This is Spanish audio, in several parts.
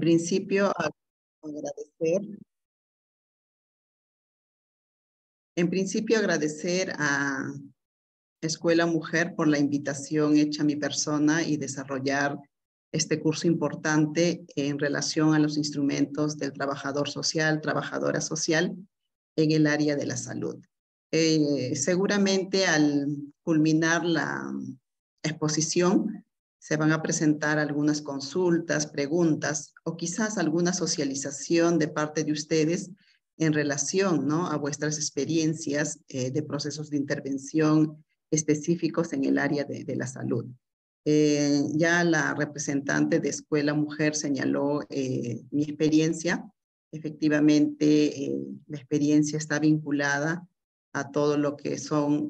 principio, agradecer. En principio, agradecer a Escuela Mujer por la invitación hecha a mi persona y desarrollar este curso importante en relación a los instrumentos del trabajador social, trabajadora social en el área de la salud. Seguramente al culminar la exposición se van a presentar algunas consultas, preguntas o quizás alguna socialización de parte de ustedes en relación, ¿no?, a vuestras experiencias de procesos de intervención específicos en el área de la salud. Ya la representante de Escuela Mujer señaló mi experiencia. Efectivamente, la experiencia está vinculada a todo lo que son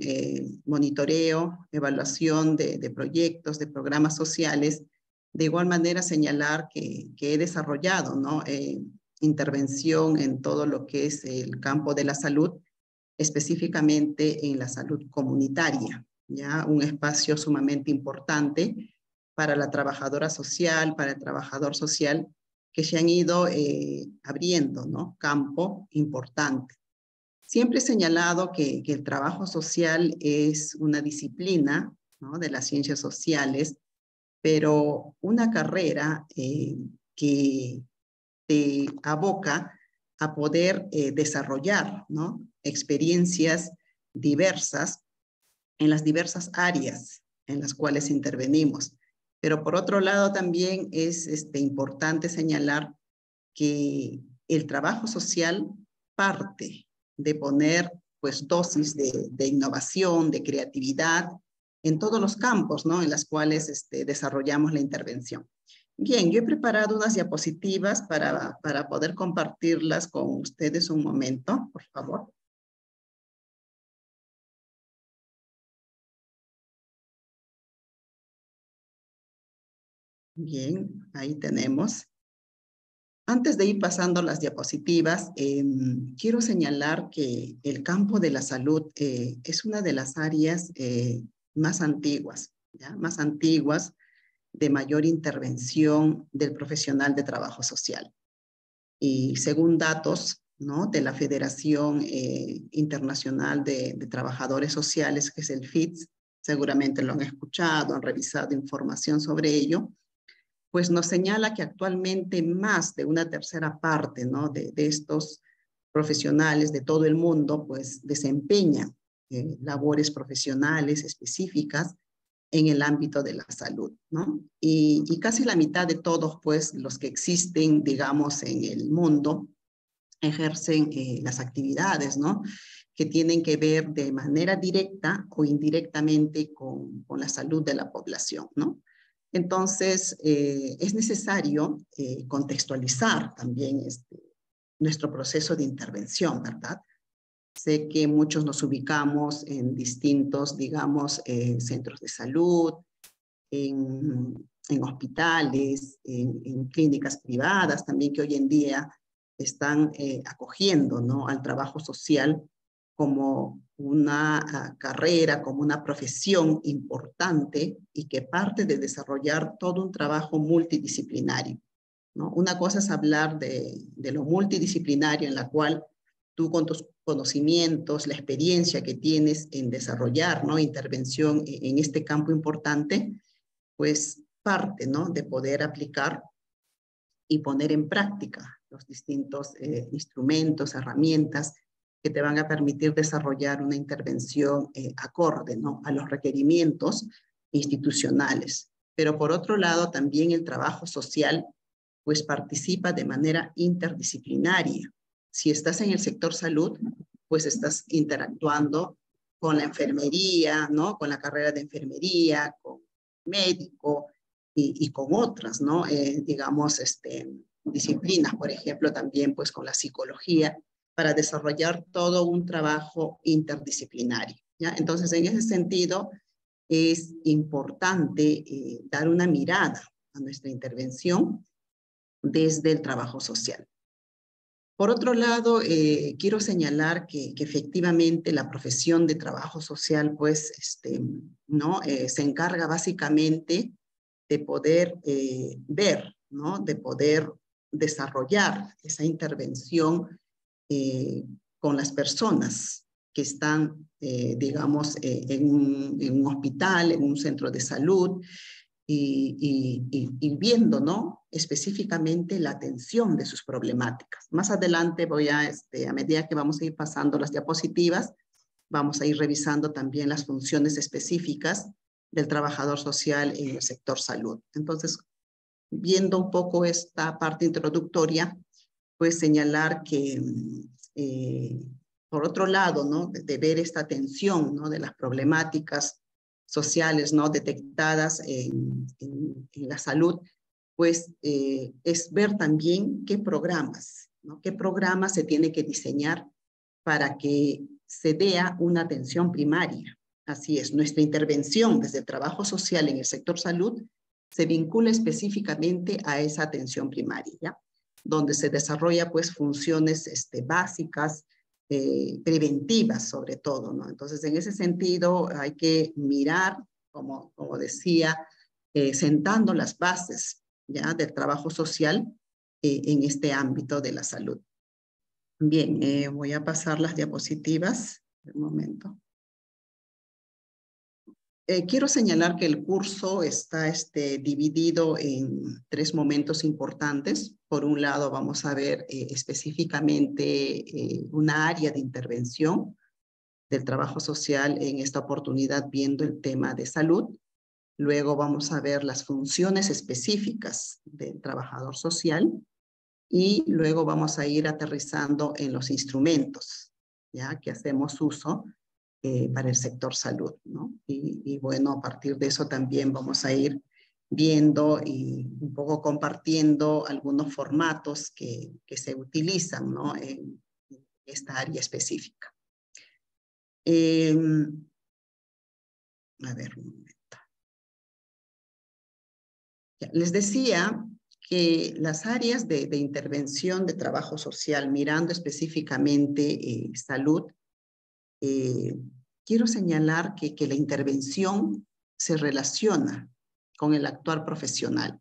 monitoreo, evaluación de proyectos, de programas sociales. De igual manera, señalar que he desarrollado, ¿no?, intervención en todo lo que es el campo de la salud, específicamente en la salud comunitaria, ya un espacio sumamente importante para la trabajadora social, para el trabajador social, que se han ido abriendo, ¿no?, campo importante. Siempre he señalado que el trabajo social es una disciplina, ¿no?, de las ciencias sociales, pero una carrera que te aboca a poder desarrollar, ¿no?, experiencias diversas en las diversas áreas en las cuales intervenimos. Pero por otro lado también es importante señalar que el trabajo social parte de poner pues dosis de innovación, de creatividad en todos los campos, ¿no?, en los cuales desarrollamos la intervención. Bien, yo he preparado unas diapositivas para poder compartirlas con ustedes un momento, por favor. Bien, ahí tenemos. Antes de ir pasando las diapositivas, quiero señalar que el campo de la salud es una de las áreas más antiguas, ¿ya?, más antiguas, de mayor intervención del profesional de trabajo social. Y según datos, ¿no?, de la Federación Internacional de Trabajadores Sociales, que es el FITS, seguramente lo han escuchado, han revisado información sobre ello, pues nos señala que actualmente más de una tercera parte, ¿no?, de estos profesionales de todo el mundo, pues desempeñan labores profesionales específicas en el ámbito de la salud, ¿no? Y casi la mitad de todos, pues, los que existen, digamos, en el mundo, ejercen las actividades, ¿no?, que tienen que ver de manera directa o indirectamente con la salud de la población, ¿no? Entonces, es necesario contextualizar también nuestro proceso de intervención, ¿verdad? Sé que muchos nos ubicamos en distintos, digamos, centros de salud, en hospitales, en clínicas privadas también, que hoy en día están acogiendo, ¿no?, al trabajo social como una carrera, como una profesión importante y que parte de desarrollar todo un trabajo multidisciplinario, ¿no? Una cosa es hablar de lo multidisciplinario, en la cual tú con tus conocimientos, la experiencia que tienes en desarrollar, ¿no?, intervención en este campo importante, pues parte, ¿no?, de poder aplicar y poner en práctica los distintos instrumentos, herramientas que te van a permitir desarrollar una intervención acorde, ¿no?, a los requerimientos institucionales. Pero por otro lado, también el trabajo social pues participa de manera interdisciplinaria. Si estás en el sector salud, pues estás interactuando con la enfermería, ¿no?, con la carrera de enfermería, con médico y con otras, ¿no?, digamos, disciplinas, por ejemplo, también pues con la psicología, para desarrollar todo un trabajo interdisciplinario, ¿ya? Entonces, en ese sentido, es importante dar una mirada a nuestra intervención desde el trabajo social. Por otro lado, quiero señalar que efectivamente la profesión de trabajo social, pues, ¿no?, se encarga básicamente de poder ver, ¿no?, de poder desarrollar esa intervención con las personas que están, digamos, en un hospital, en un centro de salud, y viendo, ¿no? Específicamente la atención de sus problemáticas. Más adelante voy a medida que vamos a ir pasando las diapositivas, vamos a ir revisando también las funciones específicas del trabajador social en el sector salud. Entonces, viendo un poco esta parte introductoria, pues señalar que, por otro lado, ¿no? De ver esta atención, ¿no? De las problemáticas sociales, ¿no? Detectadas en la salud, pues es ver también qué programas, ¿no? Qué programas se tiene que diseñar para que se dé una atención primaria. Así es, nuestra intervención desde el trabajo social en el sector salud se vincula específicamente a esa atención primaria, ¿ya? Donde se desarrolla pues funciones básicas, preventivas sobre todo, ¿no? Entonces, en ese sentido hay que mirar, como decía, sentando las bases, ¿ya? Del trabajo social en este ámbito de la salud. Bien, voy a pasar las diapositivas. Un momento. Quiero señalar que el curso está dividido en 3 momentos importantes. Por un lado, vamos a ver específicamente una área de intervención del trabajo social en esta oportunidad viendo el tema de salud. Luego vamos a ver las funciones específicas del trabajador social y luego vamos a ir aterrizando en los instrumentos, ¿ya? Que hacemos uso para el sector salud, ¿no? Y bueno, a partir de eso también vamos a ir viendo y un poco compartiendo algunos formatos que se utilizan, ¿no? En esta área específica. A ver, un momento. Ya, les decía que las áreas de intervención de trabajo social, mirando específicamente salud, quiero señalar que la intervención se relaciona con el actuar profesional,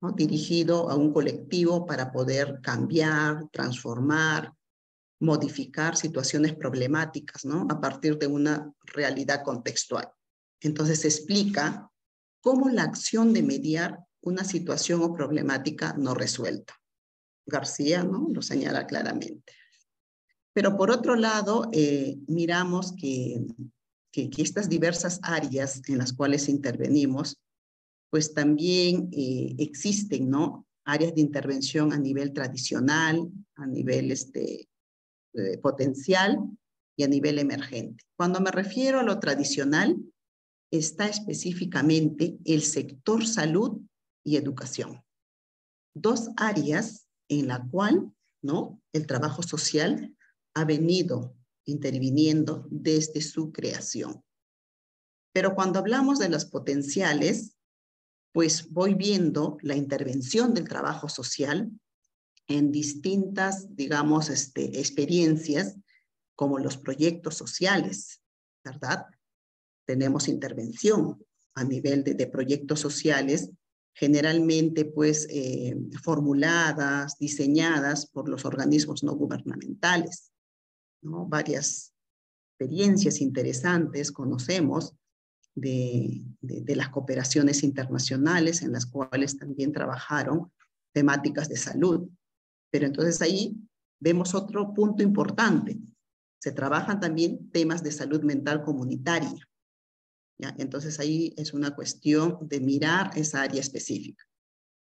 ¿no? Dirigido a un colectivo para poder cambiar, transformar, modificar situaciones problemáticas, ¿no? A partir de una realidad contextual. Entonces se explica cómo la acción de mediar una situación o problemática no resuelta. García, ¿no? Lo señala claramente. Pero por otro lado, miramos que estas diversas áreas en las cuales intervenimos, pues también existen, ¿no? Áreas de intervención a nivel tradicional, a nivel potencial y a nivel emergente. Cuando me refiero a lo tradicional, está específicamente el sector salud y educación. 2 áreas en la cual, ¿no? El trabajo social ha venido interviniendo desde su creación. Pero cuando hablamos de las potenciales, pues voy viendo la intervención del trabajo social en distintas, digamos, experiencias, como los proyectos sociales, ¿verdad? Tenemos intervención a nivel de proyectos sociales, generalmente pues formuladas, diseñadas por los organismos no gubernamentales, ¿no? Varias experiencias interesantes conocemos de las cooperaciones internacionales en las cuales también trabajaron temáticas de salud. Pero entonces ahí vemos otro punto importante. Se trabajan también temas de salud mental comunitaria, ¿ya? Entonces ahí es una cuestión de mirar esa área específica.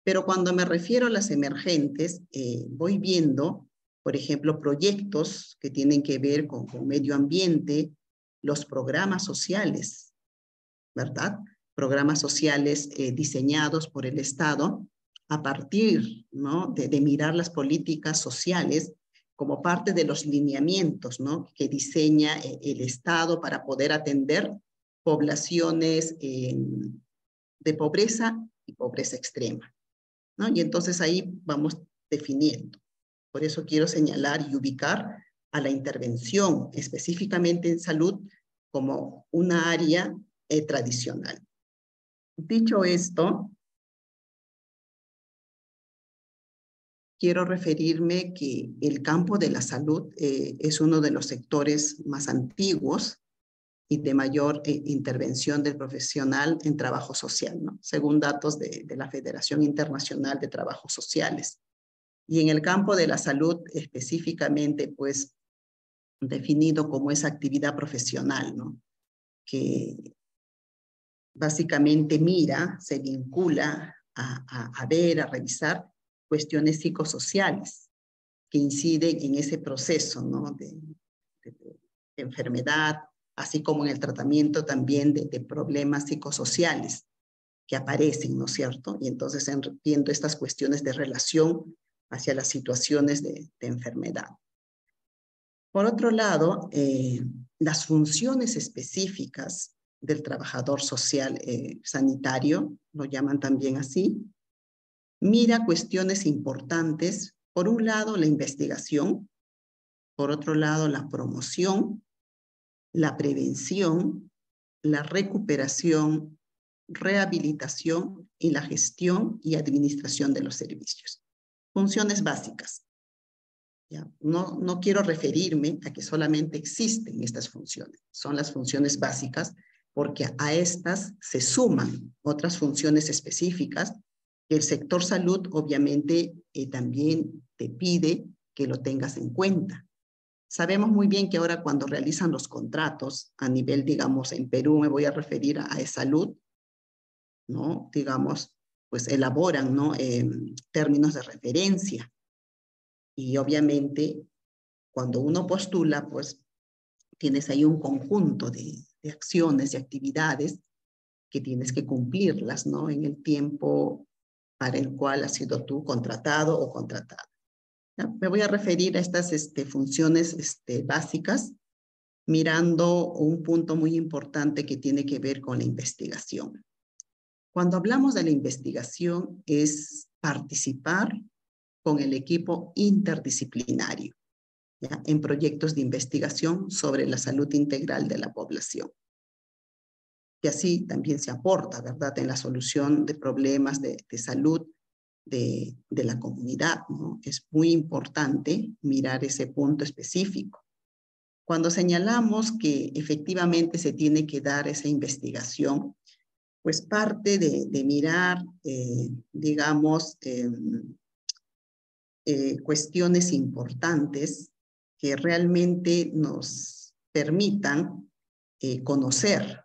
Pero cuando me refiero a las emergentes, voy viendo, por ejemplo, proyectos que tienen que ver con medio ambiente, los programas sociales, ¿verdad? Programas sociales diseñados por el Estado a partir, ¿no? de mirar las políticas sociales como parte de los lineamientos, ¿no? Que diseña el Estado para poder atender poblaciones de pobreza y pobreza extrema, ¿no? Y entonces ahí vamos definiendo. Por eso quiero señalar y ubicar a la intervención específicamente en salud como una área tradicional. Dicho esto, quiero referirme que el campo de la salud es uno de los sectores más antiguos y de mayor intervención del profesional en trabajo social, ¿no? Según datos de la Federación Internacional de Trabajos Sociales. Y en el campo de la salud específicamente, pues, definido como esa actividad profesional, ¿no? Que básicamente mira, se vincula a ver, a revisar cuestiones psicosociales que inciden en ese proceso, ¿no? De enfermedad, así como en el tratamiento también de problemas psicosociales que aparecen, ¿no es cierto? Y entonces viendo estas cuestiones de relación hacia las situaciones de enfermedad. Por otro lado, las funciones específicas del trabajador social sanitario, lo llaman también así, mira cuestiones importantes. Por un lado, la investigación, por otro lado, la promoción, la prevención, la recuperación, rehabilitación y la gestión y administración de los servicios. Funciones básicas. ¿Ya? No quiero referirme a que solamente existen estas funciones. Son las funciones básicas porque a estas se suman otras funciones específicas que el sector salud obviamente también te pide que lo tengas en cuenta. Sabemos muy bien que ahora cuando realizan los contratos a nivel, digamos, en Perú, me voy a referir a salud, ¿no? Digamos, pues elaboran, ¿no? Términos de referencia. Y obviamente, cuando uno postula, pues tienes ahí un conjunto de acciones y actividades que tienes que cumplirlas, ¿no? En el tiempo para el cual has sido tú contratado o contratada. ¿Ya? Me voy a referir a estas funciones básicas, mirando un punto muy importante que tiene que ver con la investigación. Cuando hablamos de la investigación es participar con el equipo interdisciplinario, ¿ya? En proyectos de investigación sobre la salud integral de la población. Y así también se aporta, ¿verdad?, en la solución de problemas de salud de la comunidad, ¿no? Es muy importante mirar ese punto específico. Cuando señalamos que efectivamente se tiene que dar esa investigación, pues parte de mirar, digamos, cuestiones importantes que realmente nos permitan conocer,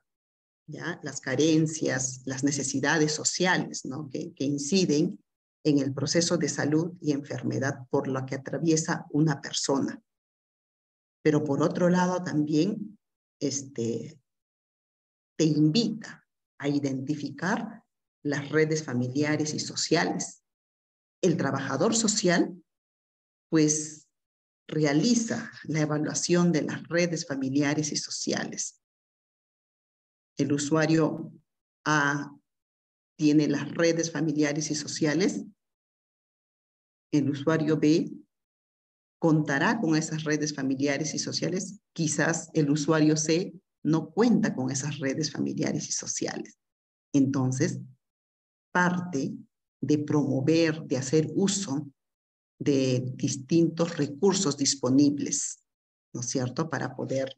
¿ya?, las carencias, las necesidades sociales, ¿no?, que inciden en el proceso de salud y enfermedad por la que atraviesa una persona. Pero por otro lado también te invita a identificar las redes familiares y sociales. El trabajador social, pues, realiza la evaluación de las redes familiares y sociales. El usuario A tiene las redes familiares y sociales. El usuario B contará con esas redes familiares y sociales. Quizás el usuario C no cuenta con esas redes familiares y sociales. Entonces, parte de promover, de hacer uso de distintos recursos disponibles, ¿no es cierto?, para poder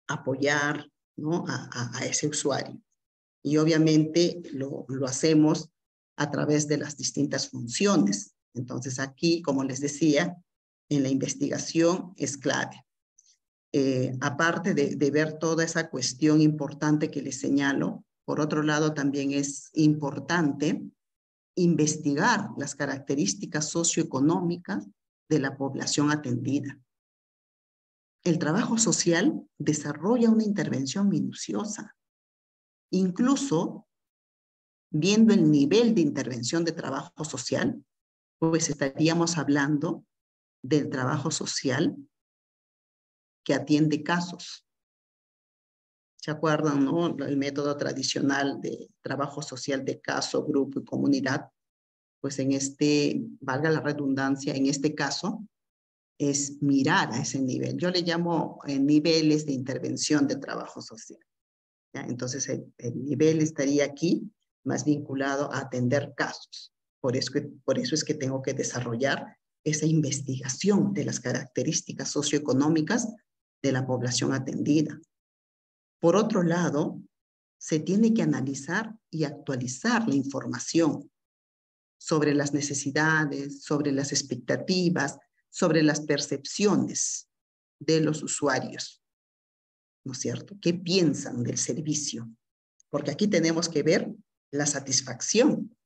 apoyar, ¿no?, a ese usuario. Y obviamente lo hacemos a través de las distintas funciones. Entonces aquí, como les decía, en la investigación es clave. Aparte de ver toda esa cuestión importante que les señalo, por otro lado también es importante investigar las características socioeconómicas de la población atendida. El trabajo social desarrolla una intervención minuciosa. Incluso, viendo el nivel de intervención de trabajo social, pues estaríamos hablando del trabajo social que atiende casos. ¿Se acuerdan, no?, el método tradicional de trabajo social de caso, grupo y comunidad? Pues en valga la redundancia, en este caso, es mirar a ese nivel. Yo le llamo niveles de intervención de trabajo social, ¿ya? Entonces, el nivel estaría aquí más vinculado a atender casos. Por eso es que tengo que desarrollar esa investigación de las características socioeconómicas de la población atendida. Por otro lado, se tiene que analizar y actualizar la información sobre las necesidades, sobre las expectativas, sobre las percepciones de los usuarios, ¿no es cierto? ¿Qué piensan del servicio? Porque aquí tenemos que ver la satisfacción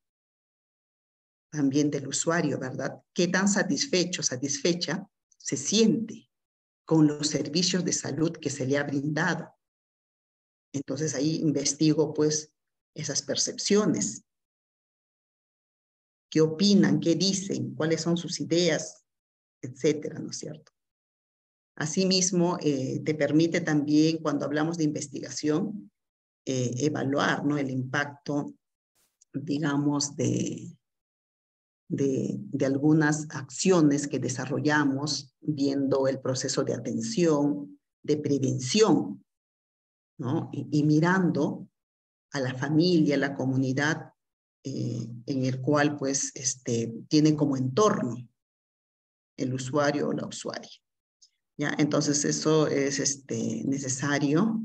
también del usuario, ¿verdad? ¿Qué tan satisfecho, satisfecha se siente con los servicios de salud que se le ha brindado? Entonces ahí investigo pues esas percepciones. ¿Qué opinan? ¿Qué dicen? ¿Cuáles son sus ideas? Etcétera, ¿no es cierto? Asimismo, te permite también, cuando hablamos de investigación, evaluar, ¿no?, el impacto, digamos, de algunas acciones que desarrollamos viendo el proceso de atención, de prevención, ¿no? Y mirando a la familia, a la comunidad en el cual pues tiene como entorno el usuario o la usuaria. ¿Ya? Entonces eso es necesario,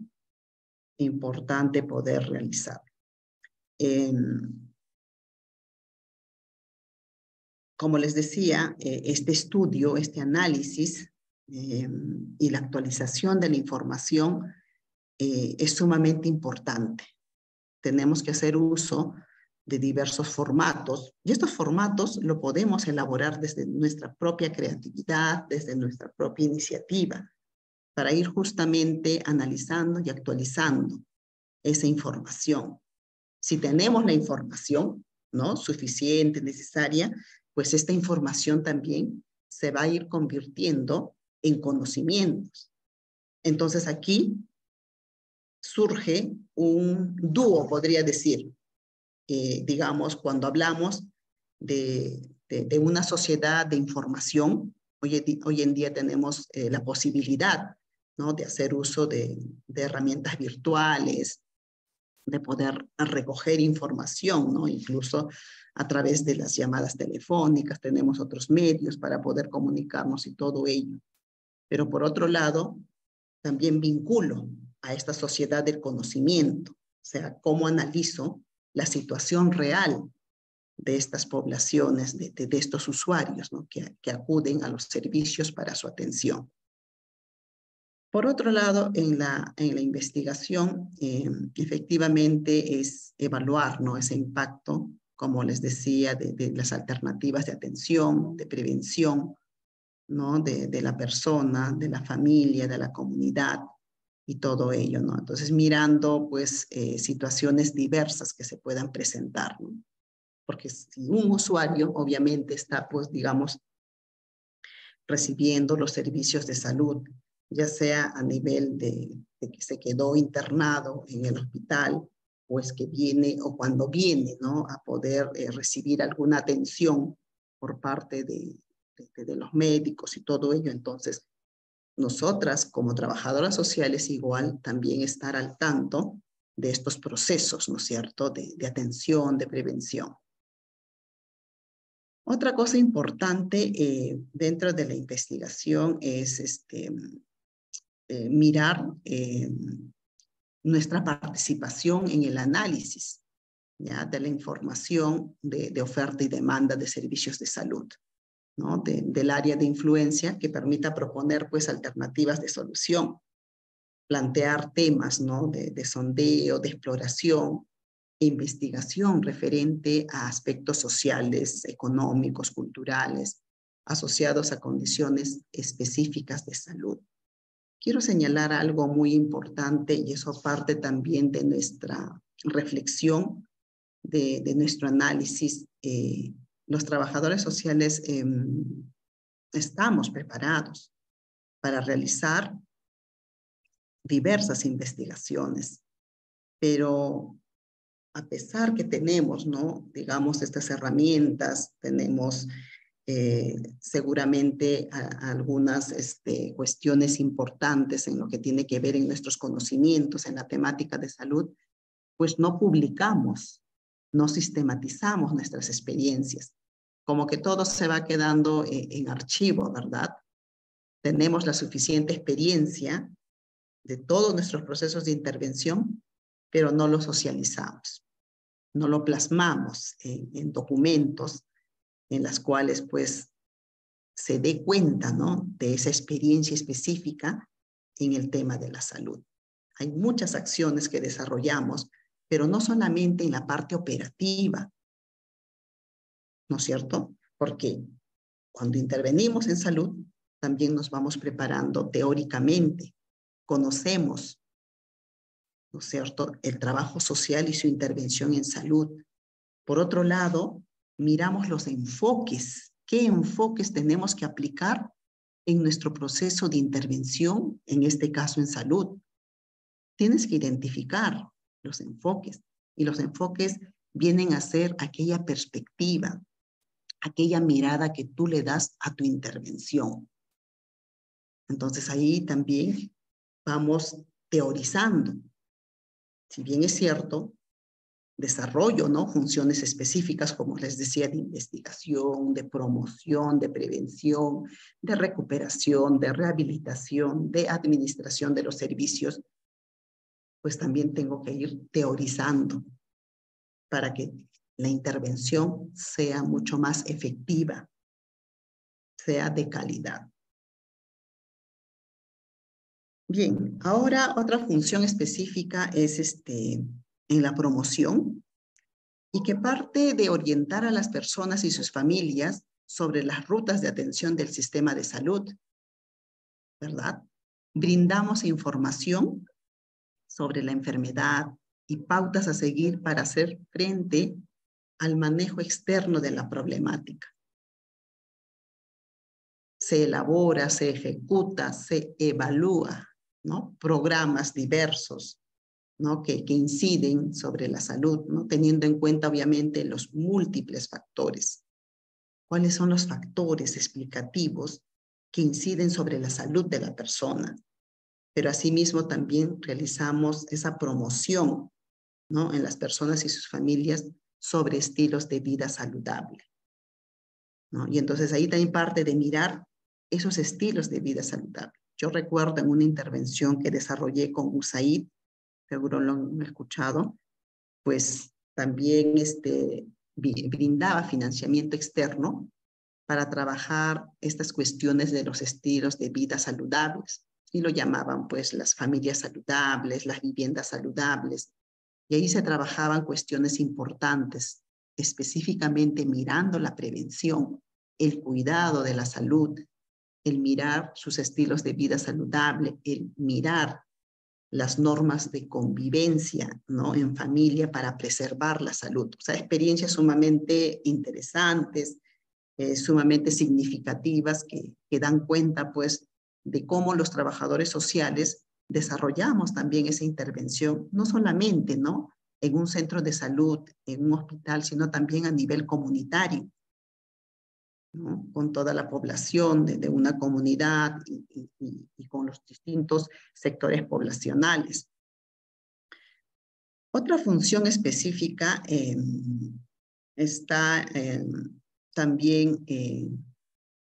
importante poder realizar. Como les decía, este estudio, este análisis y la actualización de la información es sumamente importante. Tenemos que hacer uso de diversos formatos, y estos formatos lo podemos elaborar desde nuestra propia creatividad, desde nuestra propia iniciativa, para ir justamente analizando y actualizando esa información. Si tenemos la información, ¿no?, suficiente, necesaria, pues esta información también se va a ir convirtiendo en conocimientos. Entonces aquí surge un dúo, podría decir, digamos, cuando hablamos de una sociedad de información. Hoy en día tenemos la posibilidad, ¿no?, de hacer uso de herramientas virtuales, de poder recoger información, ¿no?, incluso a través de las llamadas telefónicas, tenemos otros medios para poder comunicarnos y todo ello. Pero por otro lado, también vinculo a esta sociedad del conocimiento, o sea, cómo analizo la situación real de estas poblaciones, de estos usuarios, ¿no?, que acuden a los servicios para su atención. Por otro lado, en la investigación, efectivamente es evaluar, ¿no?, ese impacto, como les decía, de las alternativas de atención, de prevención, ¿no?, de la persona, de la familia, de la comunidad y todo ello, ¿no? Entonces, mirando, pues, situaciones diversas que se puedan presentar, ¿no? Porque si un usuario, obviamente, está, pues, digamos, recibiendo los servicios de salud, ya sea a nivel de que se quedó internado en el hospital, o es que viene, o cuando viene, ¿no?, a poder recibir alguna atención por parte de los médicos y todo ello. Entonces, nosotras como trabajadoras sociales igual también estar al tanto de estos procesos, ¿no es cierto?, de atención, de prevención. Otra cosa importante dentro de la investigación es mirar nuestra participación en el análisis, ¿ya?, de la información de oferta y demanda de servicios de salud, ¿no?, del área de influencia, que permita proponer pues alternativas de solución, plantear temas, ¿no?, de sondeo, de exploración, investigación referente a aspectos sociales, económicos, culturales, asociados a condiciones específicas de salud. Quiero señalar algo muy importante, y eso parte también de nuestra reflexión, de nuestro análisis. Los trabajadores sociales estamos preparados para realizar diversas investigaciones, pero a pesar que tenemos, ¿no?, digamos, estas herramientas, tenemos seguramente algunas cuestiones importantes en lo que tiene que ver en nuestros conocimientos en la temática de salud, pues no publicamos no sistematizamos nuestras experiencias. Como que todo se va quedando en archivo, ¿verdad? Tenemos la suficiente experiencia de todos nuestros procesos de intervención, pero no lo socializamos, no lo plasmamos en documentos en las cuales pues se dé cuenta, ¿no?, de esa experiencia específica en el tema de la salud. Hay muchas acciones que desarrollamos, pero no solamente en la parte operativa, ¿no es cierto? Porque cuando intervenimos en salud, también nos vamos preparando teóricamente, conocemos, ¿no es cierto?, el trabajo social y su intervención en salud. Por otro lado, miramos los enfoques. ¿Qué enfoques tenemos que aplicar en nuestro proceso de intervención, en este caso en salud? Tienes que identificar los enfoques, y los enfoques vienen a ser aquella perspectiva, aquella mirada que tú le das a tu intervención. Entonces ahí también vamos teorizando. Si bien es cierto, desarrollo, ¿no?, funciones específicas, como les decía, de investigación, de promoción, de prevención, de recuperación, de rehabilitación, de administración de los servicios, pues también tengo que ir teorizando para que la intervención sea mucho más efectiva, sea de calidad. Bien, ahora otra función específica es en la promoción, y que parte de orientar a las personas y sus familias sobre las rutas de atención del sistema de salud, ¿verdad? Brindamos información sobre la enfermedad y pautas a seguir para hacer frente al manejo externo de la problemática. Se elabora, se ejecuta, se evalúa, ¿no?, programas diversos, ¿no?, que inciden sobre la salud, ¿no?, teniendo en cuenta obviamente los múltiples factores. ¿Cuáles son los factores explicativos que inciden sobre la salud de la persona? Pero asimismo también realizamos esa promoción, ¿no?, en las personas y sus familias sobre estilos de vida saludable, ¿no? Y entonces ahí también parte de mirar esos estilos de vida saludable. Yo recuerdo en una intervención que desarrollé con USAID, seguro lo han escuchado, pues también brindaba financiamiento externo para trabajar estas cuestiones de los estilos de vida saludables, y lo llamaban pues las familias saludables, las viviendas saludables, y ahí se trabajaban cuestiones importantes, específicamente mirando la prevención, el cuidado de la salud, el mirar sus estilos de vida saludable, el mirar las normas de convivencia, ¿no?, en familia para preservar la salud. O sea, experiencias sumamente interesantes, sumamente significativas que dan cuenta, pues, de cómo los trabajadores sociales desarrollamos también esa intervención, no solamente, ¿no?, en un centro de salud, en un hospital, sino también a nivel comunitario, ¿no?, con toda la población de una comunidad y con los distintos sectores poblacionales. Otra función específica está también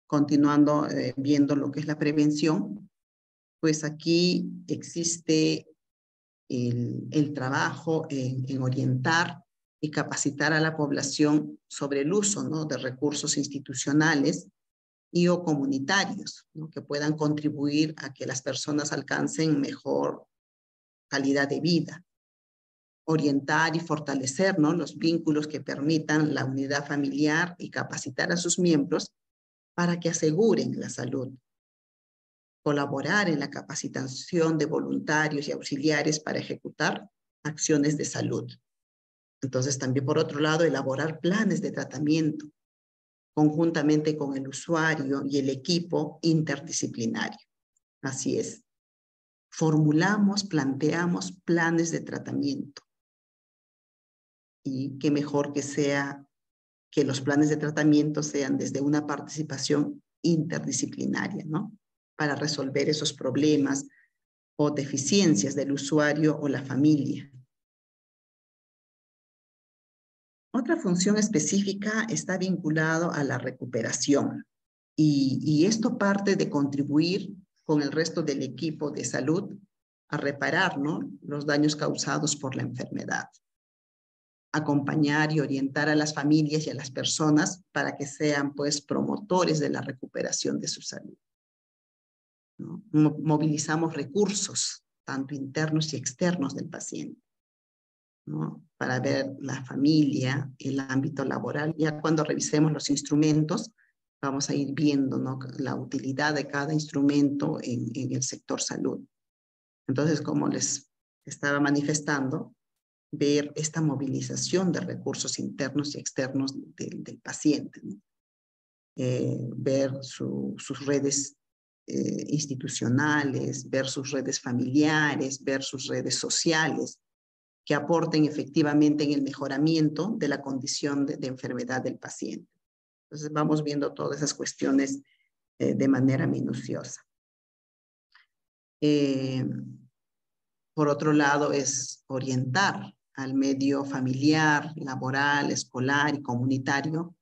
continuando viendo lo que es la prevención, pues aquí existe el trabajo en orientar y capacitar a la población sobre el uso, ¿no?, de recursos institucionales y o comunitarios, ¿no?, que puedan contribuir a que las personas alcancen mejor calidad de vida. Orientar y fortalecer, ¿no?, los vínculos que permitan la unidad familiar y capacitar a sus miembros para que aseguren la salud. Colaborar en la capacitación de voluntarios y auxiliares para ejecutar acciones de salud. Entonces, también por otro lado, elaborar planes de tratamiento conjuntamente con el usuario y el equipo interdisciplinario. Así es. Formulamos, planteamos planes de tratamiento. Y qué mejor que los planes de tratamiento sean desde una participación interdisciplinaria, ¿no?, para resolver esos problemas o deficiencias del usuario o la familia. Otra función específica está vinculado a la recuperación y esto parte de contribuir con el resto del equipo de salud a reparar, ¿no?, los daños causados por la enfermedad. Acompañar y orientar a las familias y a las personas para que sean, pues, promotores de la recuperación de su salud, ¿no? Movilizamos recursos, tanto internos y externos del paciente, ¿no?, para ver la familia, el ámbito laboral. Ya cuando revisemos los instrumentos, vamos a ir viendo, ¿no?, la utilidad de cada instrumento en el sector salud. Entonces, como les estaba manifestando, ver esta movilización de recursos internos y externos del paciente, ¿no? Ver sus redes institucionales, ver sus redes familiares, ver sus redes sociales, que aporten efectivamente en el mejoramiento de la condición de enfermedad del paciente. Entonces vamos viendo todas esas cuestiones de manera minuciosa. Por otro lado, es orientar al medio familiar, laboral, escolar y comunitario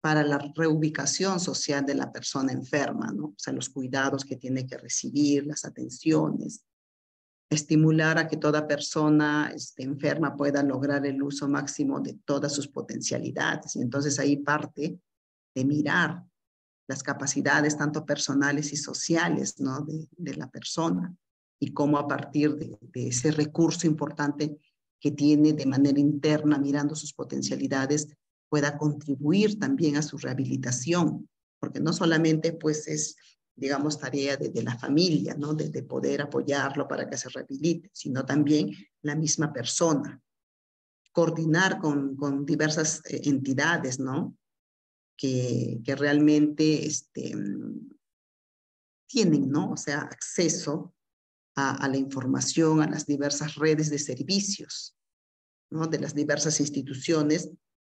para la reubicación social de la persona enferma, ¿no? O sea, los cuidados que tiene que recibir, las atenciones, estimular a que toda persona enferma pueda lograr el uso máximo de todas sus potencialidades. Y entonces ahí parte de mirar las capacidades tanto personales y sociales, ¿no?, de la persona, y cómo a partir de ese recurso importante que tiene de manera interna, mirando sus potencialidades, pueda contribuir también a su rehabilitación, porque no solamente pues es, digamos, tarea de la familia, ¿no?, de poder apoyarlo para que se rehabilite, sino también la misma persona. Coordinar con diversas entidades, ¿no?, que realmente tienen, ¿no?, o sea, acceso a la información, a las diversas redes de servicios, ¿no?, de las diversas instituciones,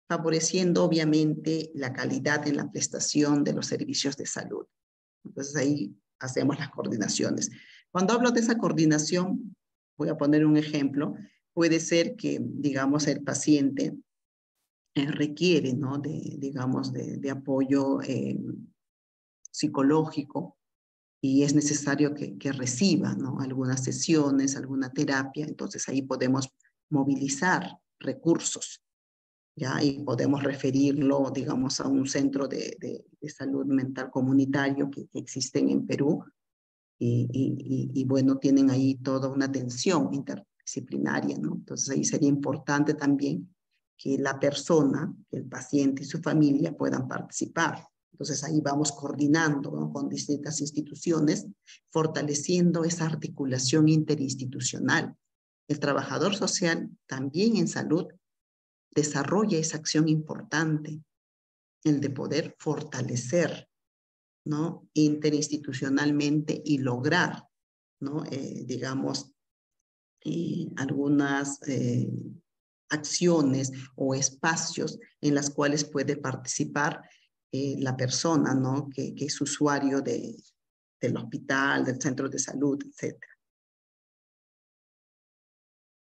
favoreciendo obviamente la calidad en la prestación de los servicios de salud. Entonces ahí hacemos las coordinaciones. Cuando hablo de esa coordinación, voy a poner un ejemplo, puede ser que, digamos, el paciente requiere, ¿no?, digamos, de apoyo psicológico, y es necesario que reciba, ¿no?, algunas sesiones, alguna terapia. Entonces ahí podemos movilizar recursos, ¿ya? Y podemos referirlo, digamos, a un centro de salud mental comunitario que existen en Perú, y bueno, tienen ahí toda una atención interdisciplinaria, ¿no? Entonces ahí sería importante también que la persona, el paciente y su familia puedan participar. Entonces ahí vamos coordinando, ¿no?, con distintas instituciones, fortaleciendo esa articulación interinstitucional. El trabajador social también en salud desarrolla esa acción importante, el de poder fortalecer, ¿no?, interinstitucionalmente y lograr, ¿no?, digamos, algunas acciones o espacios en las cuales puede participar la persona, ¿no?, que es usuario del hospital, del centro de salud, etc.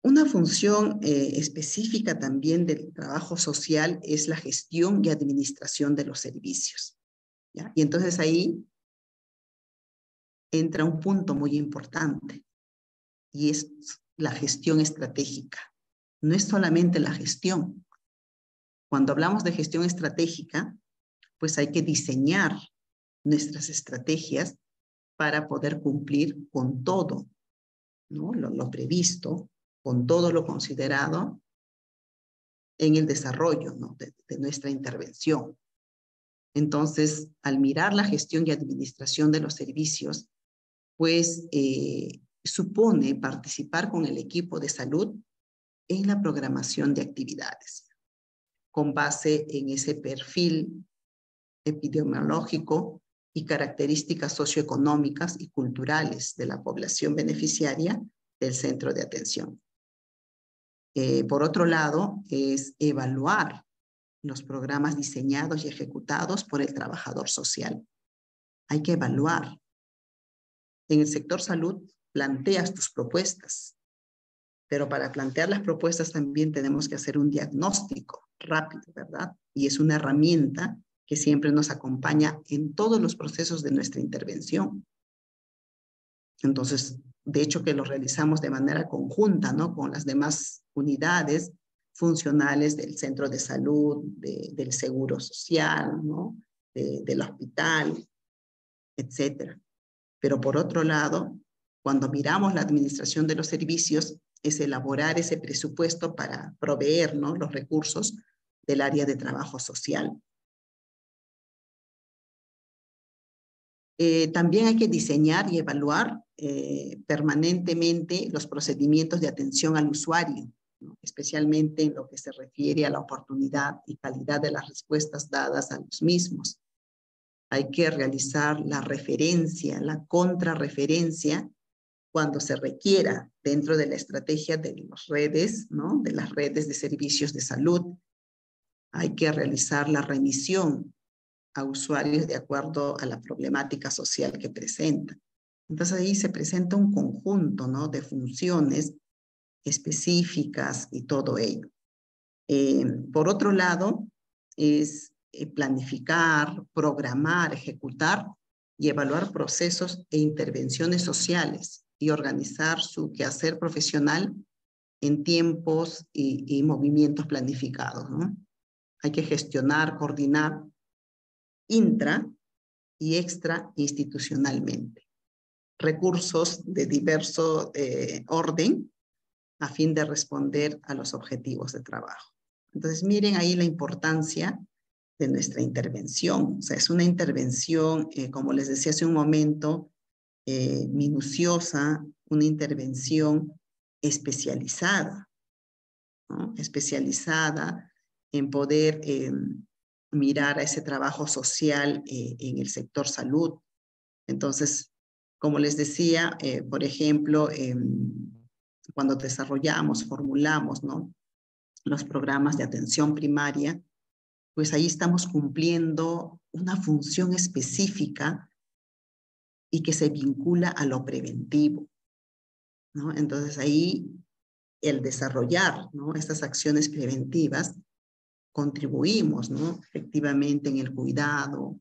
Una función específica también del trabajo social es la gestión y administración de los servicios, ¿ya? Y entonces ahí entra un punto muy importante, y es la gestión estratégica. No es solamente la gestión. Cuando hablamos de gestión estratégica, pues hay que diseñar nuestras estrategias para poder cumplir con todo, ¿no?, lo previsto, con todo lo considerado en el desarrollo, ¿no?, de nuestra intervención. Entonces, al mirar la gestión y administración de los servicios, pues supone participar con el equipo de salud en la programación de actividades, con base en ese perfil epidemiológico y características socioeconómicas y culturales de la población beneficiaria del centro de atención. Por otro lado, es evaluar los programas diseñados y ejecutados por el trabajador social. Hay que evaluar. En el sector salud, planteas tus propuestas, pero para plantear las propuestas también tenemos que hacer un diagnóstico rápido, ¿verdad? Y es una herramienta que siempre nos acompaña en todos los procesos de nuestra intervención. Entonces, de hecho que lo realizamos de manera conjunta, ¿no? Con las demás unidades funcionales del centro de salud, del seguro social, ¿no? Del hospital, etcétera. Pero por otro lado, cuando miramos la administración de los servicios, es elaborar ese presupuesto para proveer, ¿no? Los recursos del área de trabajo social. También hay que diseñar y evaluar permanentemente los procedimientos de atención al usuario, ¿no? Especialmente en lo que se refiere a la oportunidad y calidad de las respuestas dadas a los mismos. Hay que realizar la referencia, la contrarreferencia cuando se requiera dentro de la estrategia de las redes, ¿no? De las redes de servicios de salud. Hay que realizar la remisión a usuarios de acuerdo a la problemática social que presenta. Entonces ahí se presenta un conjunto, ¿no? De funciones específicas y todo ello. Por otro lado, es planificar, programar, ejecutar y evaluar procesos e intervenciones sociales y organizar su quehacer profesional en tiempos y movimientos planificados, ¿no? Hay que gestionar, coordinar intra y extra institucionalmente recursos de diverso orden a fin de responder a los objetivos de trabajo. Entonces, miren ahí la importancia de nuestra intervención. O sea, es una intervención, como les decía hace un momento, minuciosa, una intervención especializada, ¿no? Especializada en poder mirar a ese trabajo social en el sector salud. Entonces, como les decía, por ejemplo, cuando desarrollamos, formulamos, ¿no? Los programas de atención primaria, pues ahí estamos cumpliendo una función específica y que se vincula a lo preventivo, ¿no? Entonces ahí el desarrollar, ¿no? Estas acciones preventivas contribuimos, ¿no? Efectivamente en el cuidado,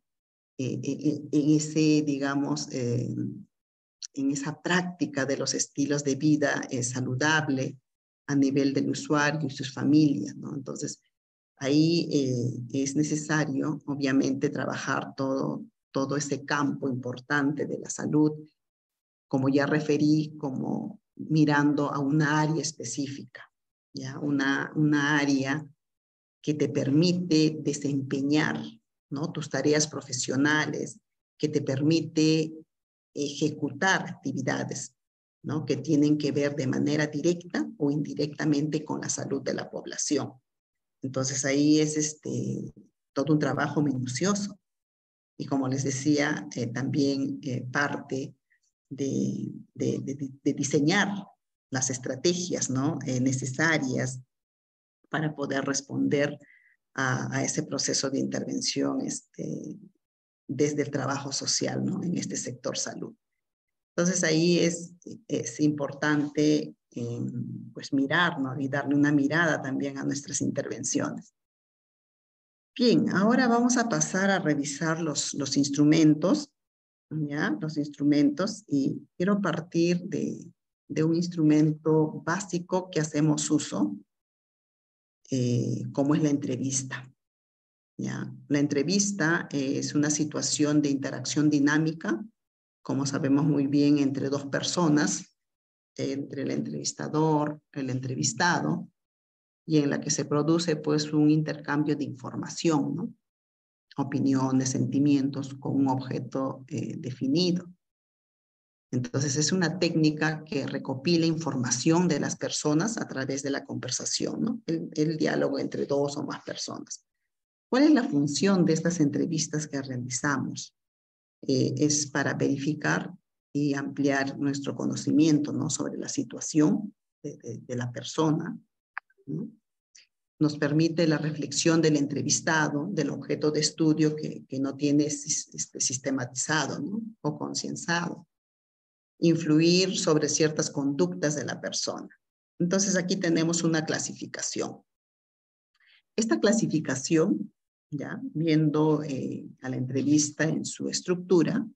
en ese, digamos, en esa práctica de los estilos de vida saludable a nivel del usuario y sus familias, ¿no? Entonces, ahí es necesario, obviamente, trabajar todo ese campo importante de la salud, como ya referí, como mirando a una área específica, ¿ya? Una área que te permite desempeñar, ¿no? Tus tareas profesionales, que te permite ejecutar actividades, ¿no? Que tienen que ver de manera directa o indirectamente con la salud de la población. Entonces ahí es todo un trabajo minucioso. Y como les decía, también parte de diseñar las estrategias, ¿no? Necesarias para poder responder a ese proceso de intervención desde el trabajo social, ¿no? En este sector salud. Entonces ahí es importante pues mirar, ¿no? Y darle una mirada también a nuestras intervenciones. Bien, ahora vamos a pasar a revisar los instrumentos, ¿ya? Los instrumentos, y quiero partir de un instrumento básico que hacemos uso, como es la entrevista, ¿ya? La entrevista es una situación de interacción dinámica, como sabemos muy bien, entre dos personas, entre el entrevistador, el entrevistado, y en la que se produce pues un intercambio de información, ¿no? Opiniones, sentimientos con un objeto definido. Entonces es una técnica que recopila información de las personas a través de la conversación, ¿no? El diálogo entre dos o más personas. ¿Cuál es la función de estas entrevistas que realizamos? Es para verificar y ampliar nuestro conocimiento, ¿no? Sobre la situación de la persona, ¿no? Nos permite la reflexión del entrevistado, del objeto de estudio que no tiene sistematizado, ¿no? O concienciado. Influir sobre ciertas conductas de la persona. Entonces aquí tenemos una clasificación. Esta clasificación, ya viendo a la entrevista en su estructura,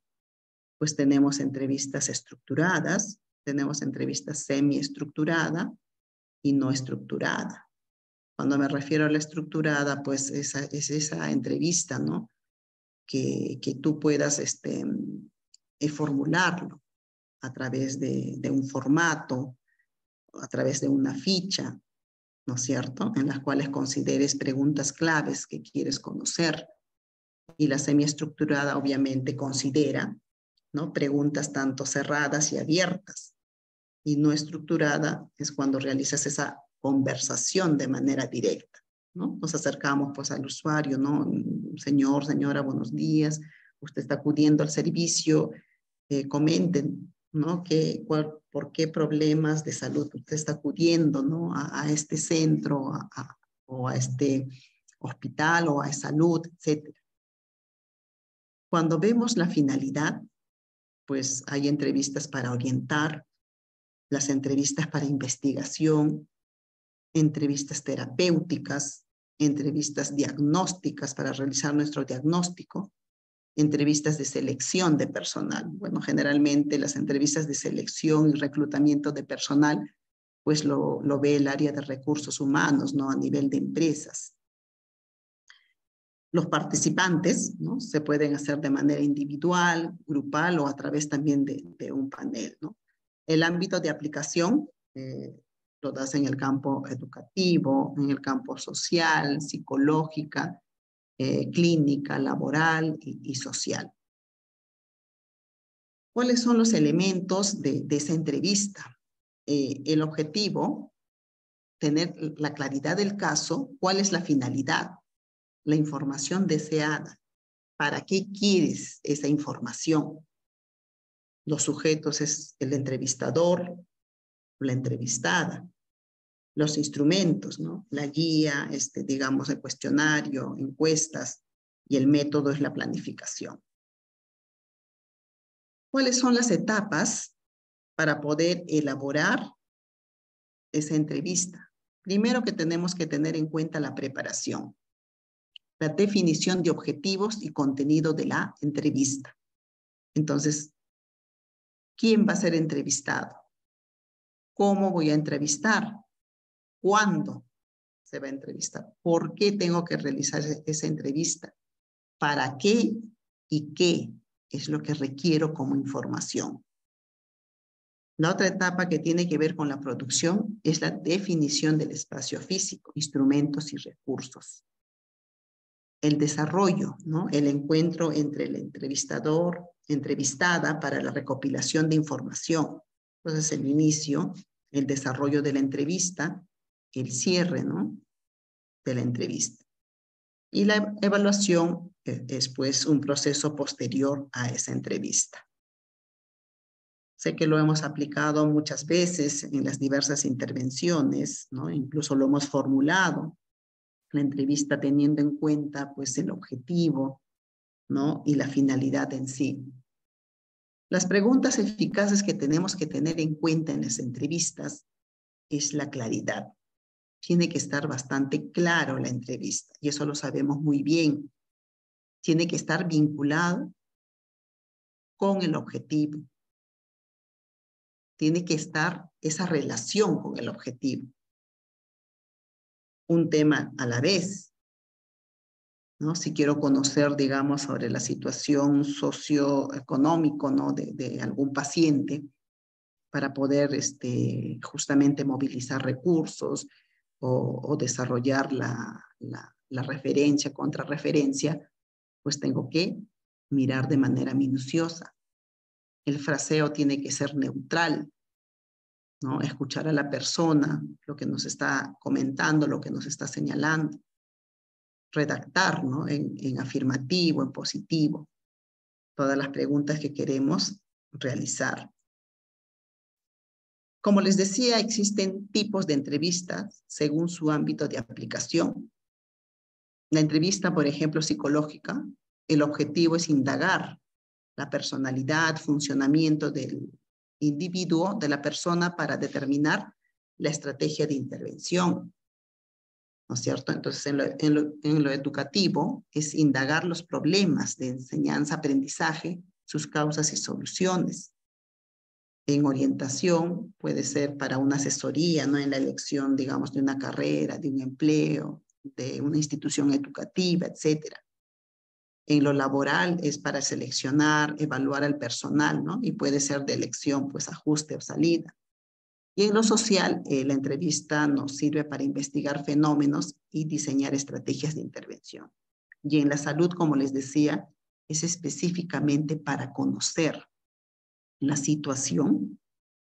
pues tenemos entrevistas estructuradas, tenemos entrevistas semiestructurada y no estructurada. Cuando me refiero a la estructurada, pues es esa entrevista, ¿no? Que tú puedas formularlo a través de un formato, a través de una ficha, ¿no es cierto? En las cuales consideres preguntas claves que quieres conocer. Y la semiestructurada obviamente considera, ¿no? Preguntas tanto cerradas y abiertas. Y no estructurada es cuando realizas esa conversación de manera directa, ¿no? Nos acercamos pues al usuario, ¿no? Señor, señora, buenos días. Usted está acudiendo al servicio. Comenten, ¿no? ¿Por qué problemas de salud usted está acudiendo, ¿no? A este centro o a este hospital o a salud, etc. Cuando vemos la finalidad, pues hay entrevistas para orientar, las entrevistas para investigación, entrevistas terapéuticas, entrevistas diagnósticas para realizar nuestro diagnóstico, entrevistas de selección de personal. Bueno, generalmente las entrevistas de selección y reclutamiento de personal, pues lo ve el área de recursos humanos, ¿no? A nivel de empresas. Los participantes, ¿no? Se pueden hacer de manera individual, grupal o a través también de un panel, ¿no? El ámbito de aplicación lo das en el campo educativo, en el campo social, psicológica, clínica, laboral y social. ¿Cuáles son los elementos de esa entrevista? El objetivo, tener la claridad del caso, cuál es la finalidad, la información deseada, para qué quieres esa información. Los sujetos es el entrevistador, la entrevistada, los instrumentos, ¿no? La guía, digamos, el cuestionario, encuestas, y el método es la planificación. ¿Cuáles son las etapas para poder elaborar esa entrevista? Primero que tenemos que tener en cuenta la preparación, la definición de objetivos y contenido de la entrevista. Entonces, ¿quién va a ser entrevistado? ¿Cómo voy a entrevistar? ¿Cuándo se va a entrevistar? ¿Por qué tengo que realizar esa entrevista? ¿Para qué y qué es lo que requiero como información? La otra etapa que tiene que ver con la producción es la definición del espacio físico, instrumentos y recursos. El desarrollo, ¿no? El encuentro entre el entrevistador, entrevistada para la recopilación de información. Entonces, el inicio, el desarrollo de la entrevista, el cierre, ¿no? De la entrevista. Y la evaluación es pues un proceso posterior a esa entrevista. Sé que lo hemos aplicado muchas veces en las diversas intervenciones, ¿no? Incluso lo hemos formulado, la entrevista teniendo en cuenta pues el objetivo, ¿no? Y la finalidad en sí. Las preguntas eficaces que tenemos que tener en cuenta en las entrevistas es la claridad. Tiene que estar bastante claro la entrevista, y eso lo sabemos muy bien. Tiene que estar vinculado con el objetivo. Tiene que estar esa relación con el objetivo. Un tema a la vez, ¿no? Si quiero conocer, digamos, sobre la situación socioeconómica, ¿no? de algún paciente, para poder justamente movilizar recursos o desarrollar la referencia, contrarreferencia, pues tengo que mirar de manera minuciosa. El fraseo tiene que ser neutral, ¿no? Escuchar a la persona, lo que nos está comentando, lo que nos está señalando. Redactar, ¿no? En afirmativo, en positivo, todas las preguntas que queremos realizar. Como les decía, existen tipos de entrevistas según su ámbito de aplicación. La entrevista, por ejemplo, psicológica, el objetivo es indagar la personalidad, funcionamiento del individuo, de la persona, para determinar la estrategia de intervención. ¿no es cierto? Entonces, en lo educativo es indagar los problemas de enseñanza-aprendizaje, sus causas y soluciones. En orientación puede ser para una asesoría, ¿no? En la elección, digamos, de una carrera, de un empleo, de una institución educativa, etcétera. En lo laboral es para seleccionar, evaluar al personal, ¿no? Y puede ser de elección, pues ajuste o salida. Y en lo social, la entrevista nos sirve para investigar fenómenos y diseñar estrategias de intervención. Y en la salud, como les decía, es específicamente para conocer la situación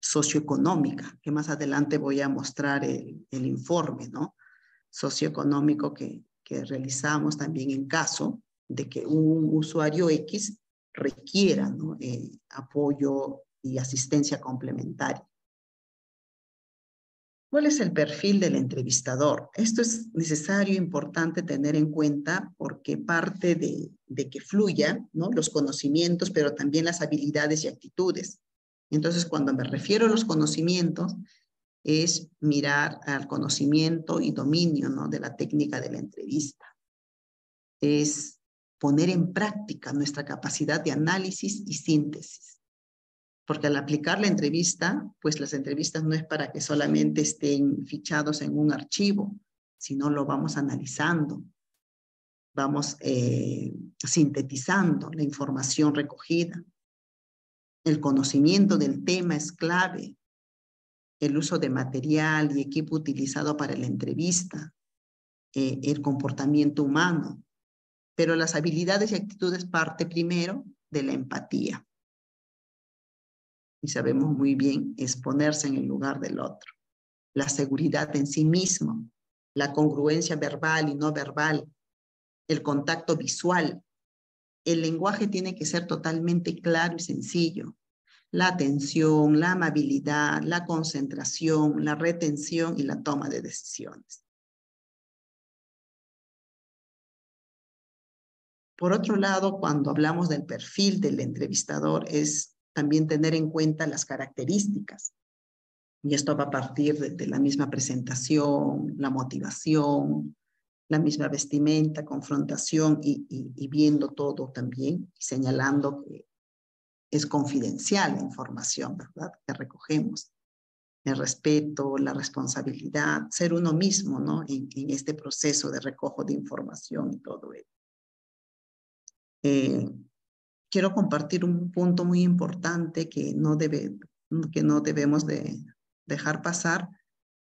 socioeconómica, que más adelante voy a mostrar el informe, ¿no? Socioeconómico que realizamos también en caso de que un usuario X requiera, ¿no? Apoyo y asistencia complementaria. ¿Cuál es el perfil del entrevistador? Esto es necesario, importante tener en cuenta porque parte de que fluya, ¿no? Los conocimientos, pero también las habilidades y actitudes. Entonces, cuando me refiero a los conocimientos, es mirar al conocimiento y dominio, ¿no? De la técnica de la entrevista. Es poner en práctica nuestra capacidad de análisis y síntesis. Porque al aplicar la entrevista, pues las entrevistas no es para que solamente estén fichados en un archivo, sino lo vamos analizando, vamos sintetizando la información recogida. El conocimiento del tema es clave, el uso de material y equipo utilizado para la entrevista, el comportamiento humano, pero las habilidades y actitudes parte primero de la empatía. Y sabemos muy bien, es ponerse en el lugar del otro. La seguridad en sí mismo, la congruencia verbal y no verbal, el contacto visual. El lenguaje tiene que ser totalmente claro y sencillo. La atención, la amabilidad, la concentración, la retención y la toma de decisiones. Por otro lado, cuando hablamos del perfil del entrevistador, es también tener en cuenta las características. Y esto va a partir de la misma presentación, la motivación, la misma vestimenta, confrontación y viendo todo también, señalando que es confidencial la información, ¿verdad? Que recogemos. El respeto, la responsabilidad, ser uno mismo, ¿no? En este proceso de recojo de información y todo ello. Quiero compartir un punto muy importante que no debemos de dejar pasar,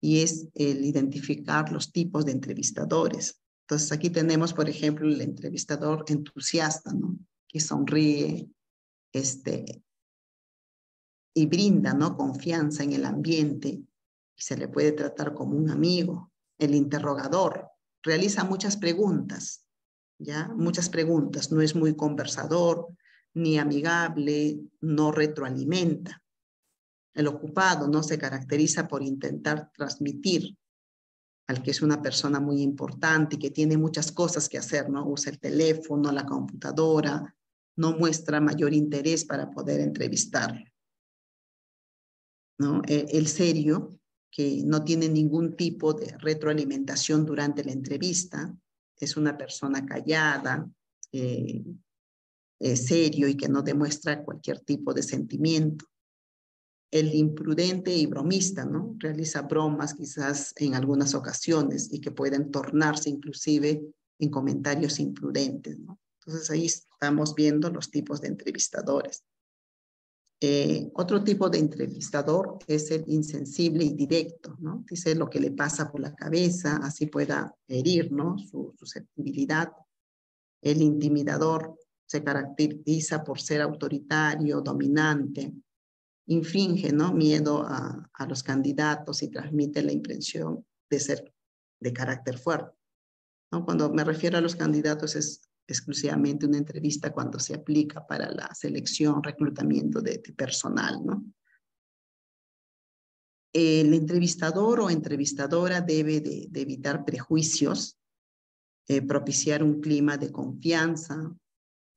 y es el identificar los tipos de entrevistadores. Entonces aquí tenemos, por ejemplo, el entrevistador entusiasta, ¿no? Que sonríe y brinda, ¿no? Confianza en el ambiente y se le puede tratar como un amigo. El interrogador realiza muchas preguntas, ¿ya? Muchas preguntas, no es muy conversador, ni amigable, no retroalimenta. El ocupado no se caracteriza por intentar transmitir al que es una persona muy importante y que tiene muchas cosas que hacer, ¿no? Usa el teléfono, la computadora, no muestra mayor interés para poder entrevistarlo, ¿no? El serio, que no tiene ningún tipo de retroalimentación durante la entrevista, es una persona callada, serio y que no demuestra cualquier tipo de sentimiento. El imprudente y bromista, ¿no? Realiza bromas quizás en algunas ocasiones y que pueden tornarse inclusive en comentarios imprudentes, ¿no? Entonces ahí estamos viendo los tipos de entrevistadores. Otro tipo de entrevistador es el insensible y directo, ¿no? Dice lo que le pasa por la cabeza, así pueda herir, ¿no? Su susceptibilidad. El intimidador se caracteriza por ser autoritario, dominante, infinge, ¿no? Miedo a los candidatos y transmite la impresión de ser de carácter fuerte, ¿no? Cuando me refiero a los candidatos es exclusivamente una entrevista cuando se aplica para la selección, reclutamiento de personal, ¿no? El entrevistador o entrevistadora debe de evitar prejuicios, propiciar un clima de confianza,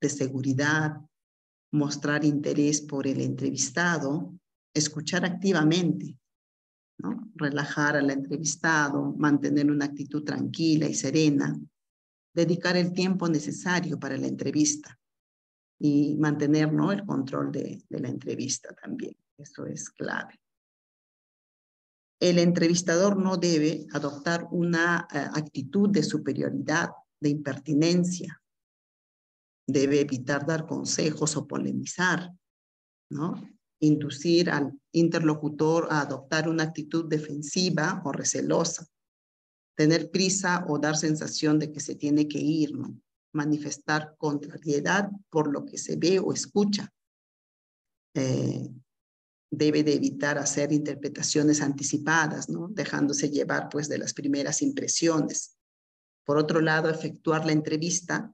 de seguridad, mostrar interés por el entrevistado, escuchar activamente, ¿no? Relajar al entrevistado, mantener una actitud tranquila y serena, dedicar el tiempo necesario para la entrevista y mantener, ¿no?, el control de la entrevista también. Eso es clave. El entrevistador no debe adoptar una actitud de superioridad, de impertinencia. Debe evitar dar consejos o polemizar, ¿no? Inducir al interlocutor a adoptar una actitud defensiva o recelosa. Tener prisa o dar sensación de que se tiene que ir, ¿no? Manifestar contrariedad por lo que se ve o escucha. Debe de evitar hacer interpretaciones anticipadas, ¿no? Dejándose llevar, pues, de las primeras impresiones. Por otro lado, efectuar la entrevista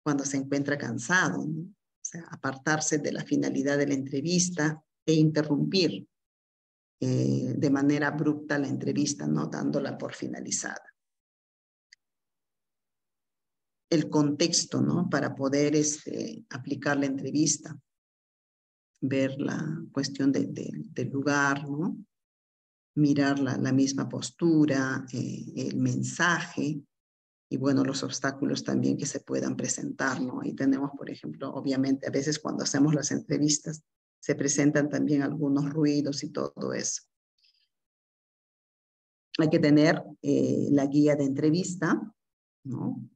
cuando se encuentra cansado, ¿no? O sea, apartarse de la finalidad de la entrevista e interrumpir de manera abrupta la entrevista, no dándola por finalizada. El contexto, ¿no?, para poder aplicar la entrevista. Ver la cuestión del lugar, ¿no? Mirar la misma postura, el mensaje y, bueno, los obstáculos también que se puedan presentar, ¿no? Ahí tenemos, por ejemplo, obviamente, a veces cuando hacemos las entrevistas se presentan también algunos ruidos y todo eso. Hay que tener la guía de entrevista, ¿no?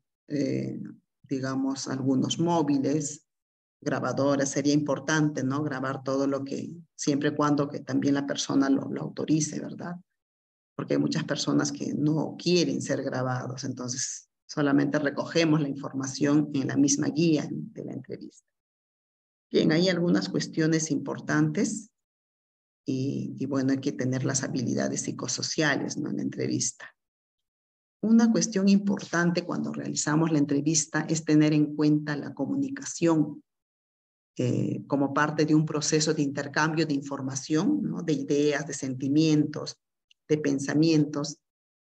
Digamos, algunos móviles, grabadoras, sería importante, ¿no? Grabar todo lo que, siempre y cuando que también la persona lo autorice, ¿verdad? Porque hay muchas personas que no quieren ser grabados, entonces solamente recogemos la información en la misma guía de la entrevista. Bien, hay algunas cuestiones importantes y bueno, hay que tener las habilidades psicosociales, ¿no?, en la entrevista. Una cuestión importante cuando realizamos la entrevista es tener en cuenta la comunicación como parte de un proceso de intercambio de información, ¿no?, de ideas, de sentimientos, de pensamientos,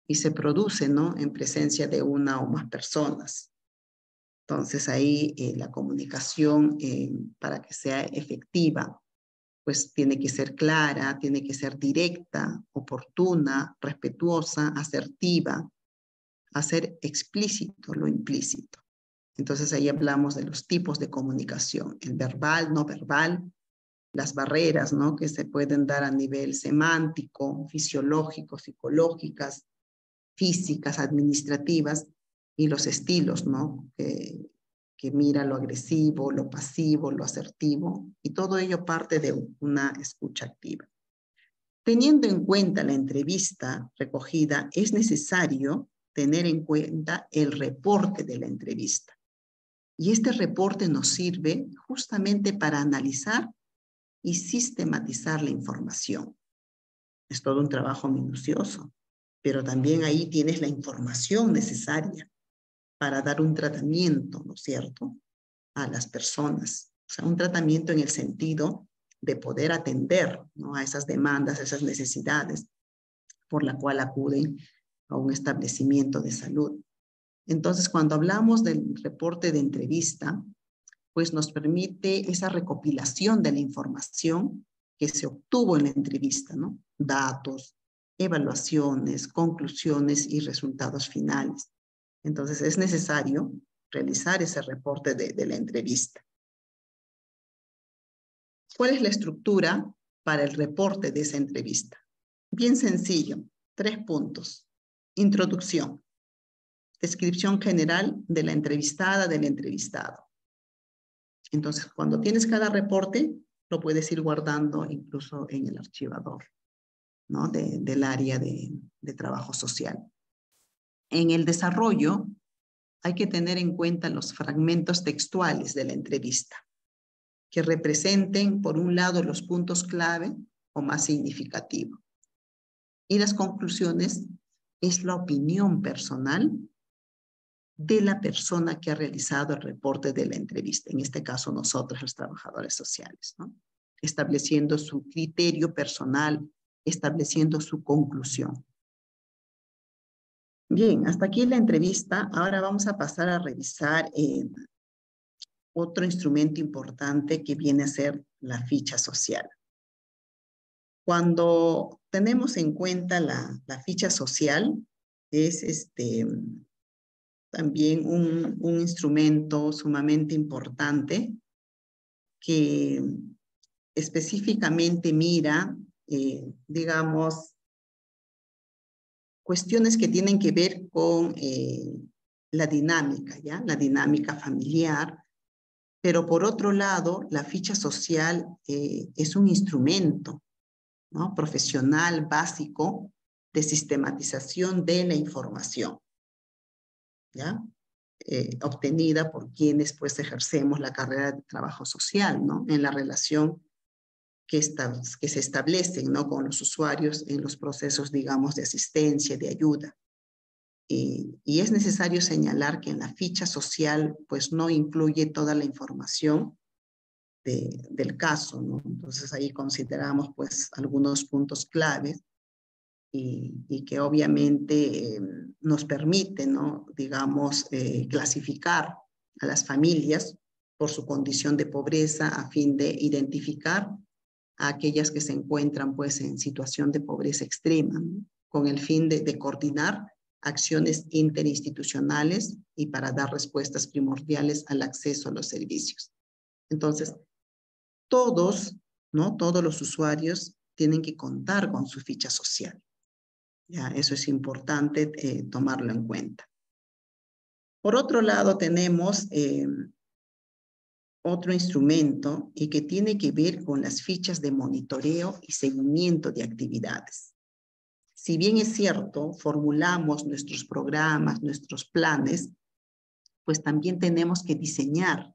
y se produce, ¿no?, en presencia de una o más personas. Entonces ahí la comunicación, para que sea efectiva, pues tiene que ser clara, tiene que ser directa, oportuna, respetuosa, asertiva, hacer explícito lo implícito. Entonces ahí hablamos de los tipos de comunicación, el verbal, no verbal, las barreras, ¿no?, que se pueden dar a nivel semántico, fisiológico, psicológicas, físicas, administrativas, y los estilos, ¿no?, que mira lo agresivo, lo pasivo, lo asertivo, y todo ello parte de una escucha activa. Teniendo en cuenta la entrevista recogida, es necesario tener en cuenta el reporte de la entrevista. Y este reporte nos sirve justamente para analizar y sistematizar la información. Es todo un trabajo minucioso, pero también ahí tienes la información necesaria para dar un tratamiento, ¿no es cierto?, a las personas. O sea, un tratamiento en el sentido de poder atender, ¿no?, a esas demandas, a esas necesidades por la cual acuden a un establecimiento de salud. Entonces, cuando hablamos del reporte de entrevista, pues nos permite esa recopilación de la información que se obtuvo en la entrevista, ¿no? Datos, evaluaciones, conclusiones y resultados finales. Entonces, es necesario realizar ese reporte de la entrevista. ¿Cuál es la estructura para el reporte de esa entrevista? Bien sencillo, 3 puntos. Introducción, descripción general de la entrevistada, del entrevistado. Entonces, cuando tienes cada reporte, lo puedes ir guardando incluso en el archivador, ¿no?, del área de trabajo social. En el desarrollo, hay que tener en cuenta los fragmentos textuales de la entrevista, que representen, por un lado, los puntos clave o más significativos. Y las conclusiones es la opinión personal de la persona que ha realizado el reporte de la entrevista, en este caso nosotros, los trabajadores sociales, ¿no?, estableciendo su criterio personal, estableciendo su conclusión. Bien, hasta aquí la entrevista. Ahora vamos a pasar a revisar otro instrumento importante que viene a ser la ficha social. Cuando tenemos en cuenta la ficha social, es también un instrumento sumamente importante que específicamente mira, digamos, cuestiones que tienen que ver con la dinámica, ¿ya? La dinámica familiar. Pero por otro lado, la ficha social es un instrumento, ¿no? Profesional básico de sistematización de la información, ¿ya? Obtenida por quienes pues ejercemos la carrera de trabajo social, ¿no? En la relación que se establecen, ¿no? Con los usuarios en los procesos, digamos, de asistencia, de ayuda. Y es necesario señalar que en la ficha social pues no incluye toda la información del caso, ¿no? Entonces ahí consideramos pues algunos puntos claves y que obviamente nos permite, ¿no? Digamos, clasificar a las familias por su condición de pobreza a fin de identificar a aquellas que se encuentran pues en situación de pobreza extrema, ¿no? Con el fin de coordinar acciones interinstitucionales y para dar respuestas primordiales al acceso a los servicios. Entonces, todos, ¿no? Todos los usuarios tienen que contar con su ficha social. Ya, eso es importante tomarlo en cuenta. Por otro lado, tenemos otro instrumento y que tiene que ver con las fichas de monitoreo y seguimiento de actividades. Si bien es cierto, formulamos nuestros programas, nuestros planes, pues también tenemos que diseñar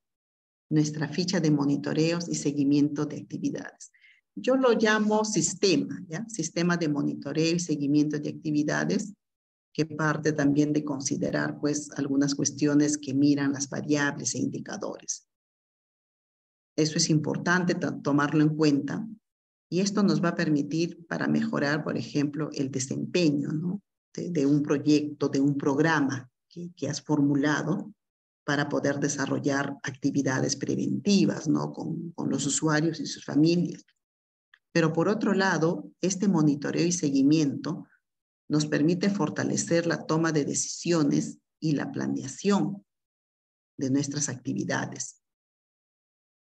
nuestra ficha de monitoreos y seguimiento de actividades. Yo lo llamo sistema, ¿ya? Sistema de monitoreo y seguimiento de actividades, que parte también de considerar pues algunas cuestiones que miran las variables e indicadores. Eso es importante tomarlo en cuenta y esto nos va a permitir para mejorar, por ejemplo, el desempeño, ¿no? de un proyecto, de un programa que has formulado para poder desarrollar actividades preventivas, ¿no? Con los usuarios y sus familias. Pero por otro lado, este monitoreo y seguimiento nos permite fortalecer la toma de decisiones y la planeación de nuestras actividades.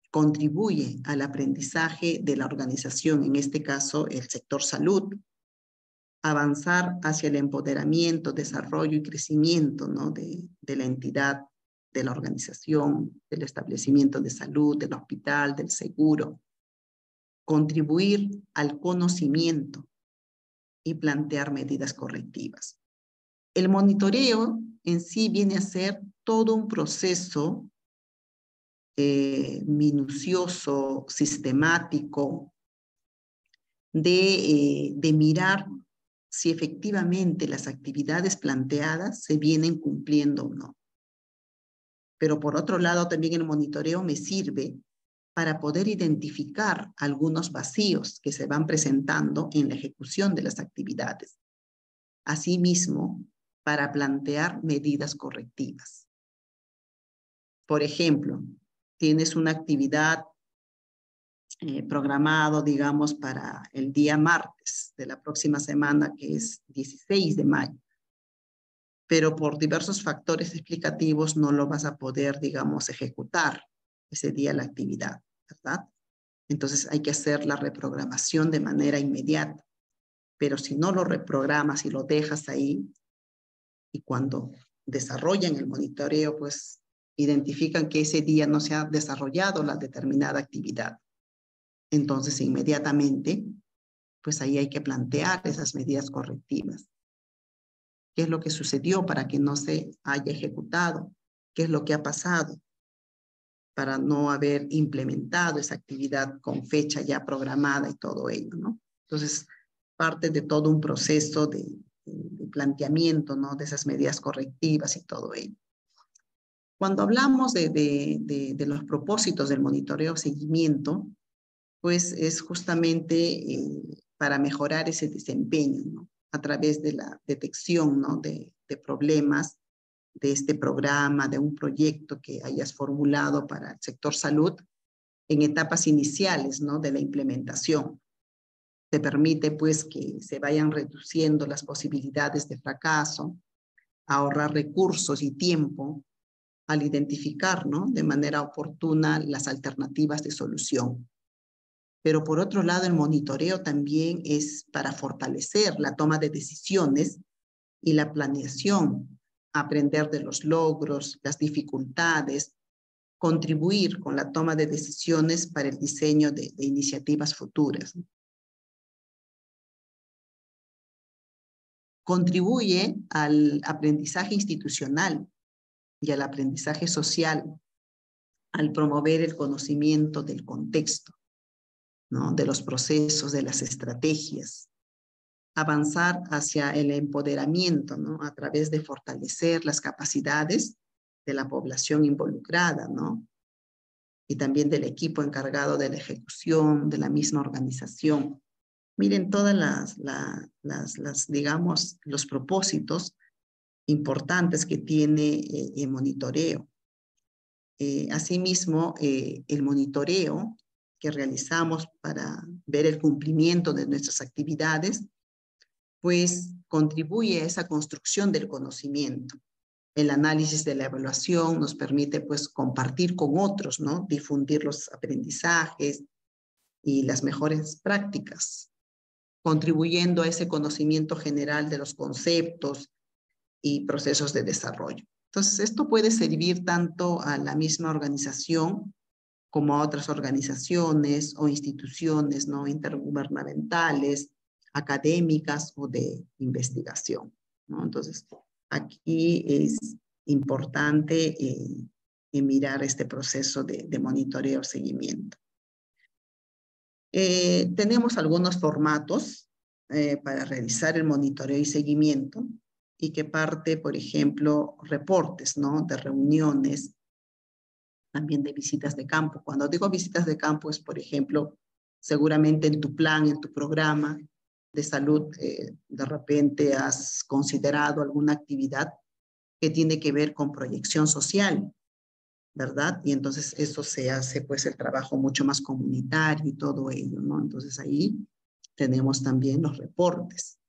Contribuye al aprendizaje de la organización, en este caso el sector salud, avanzar hacia el empoderamiento, desarrollo y crecimiento, ¿no? de la entidad, de la organización, del establecimiento de salud, del hospital, del seguro. Contribuir al conocimiento y plantear medidas correctivas. El monitoreo en sí viene a ser todo un proceso minucioso, sistemático, de mirar si efectivamente las actividades planteadas se vienen cumpliendo o no. Pero por otro lado, también el monitoreo me sirve para poder identificar algunos vacíos que se van presentando en la ejecución de las actividades. Asimismo, para plantear medidas correctivas. Por ejemplo, tienes una actividad programado, digamos, para el día martes de la próxima semana, que es 16 de mayo. Pero por diversos factores explicativos no lo vas a poder, digamos, ejecutar ese día la actividad, ¿verdad? Entonces hay que hacer la reprogramación de manera inmediata. Pero si no lo reprogramas y lo dejas ahí, y cuando desarrollan el monitoreo, pues identifican que ese día no se ha desarrollado la determinada actividad. Entonces, inmediatamente, pues ahí hay que plantear esas medidas correctivas. ¿Qué es lo que sucedió para que no se haya ejecutado? ¿Qué es lo que ha pasado para no haber implementado esa actividad con fecha ya programada y todo ello, ¿no? Entonces, parte de todo un proceso de planteamiento, ¿no? De esas medidas correctivas y todo ello. Cuando hablamos de los propósitos del monitoreo seguimiento, pues es justamente para mejorar ese desempeño, ¿no? A través de la detección, ¿no? de problemas de este programa, de un proyecto que hayas formulado para el sector salud en etapas iniciales, ¿no? De la implementación. te permite pues que se vayan reduciendo las posibilidades de fracaso, ahorrar recursos y tiempo al identificar, ¿no?, de manera oportuna las alternativas de solución. Pero por otro lado, el monitoreo también es para fortalecer la toma de decisiones y la planeación, aprender de los logros, las dificultades, contribuir con la toma de decisiones para el diseño de iniciativas futuras. Contribuye al aprendizaje institucional y al aprendizaje social al promover el conocimiento del contexto, ¿no?, de los procesos, de las estrategias, avanzar hacia el empoderamiento, ¿no?, a través de fortalecer las capacidades de la población involucrada, ¿no?, y también del equipo encargado de la ejecución, de la misma organización. Miren todas digamos, los propósitos importantes que tiene el monitoreo. Asimismo, el monitoreo que realizamos para ver el cumplimiento de nuestras actividades, pues contribuye a esa construcción del conocimiento. El análisis de la evaluación nos permite pues compartir con otros, ¿no?, difundir los aprendizajes y las mejores prácticas, contribuyendo a ese conocimiento general de los conceptos y procesos de desarrollo. Entonces, esto puede servir tanto a la misma organización como a otras organizaciones o instituciones, ¿no?, intergubernamentales, académicas o de investigación, ¿no? Entonces, aquí es importante mirar este proceso de monitoreo, seguimiento. Tenemos algunos formatos para realizar el monitoreo y seguimiento y que parte, por ejemplo, reportes, ¿no?, de reuniones, también de visitas de campo. Cuando digo visitas de campo es, por ejemplo, seguramente en tu plan, en tu programa de salud, de repente has considerado alguna actividad que tiene que ver con proyección social, ¿verdad? Y entonces eso se hace pues el trabajo mucho más comunitario y todo ello, ¿no? Entonces ahí tenemos también los reportes,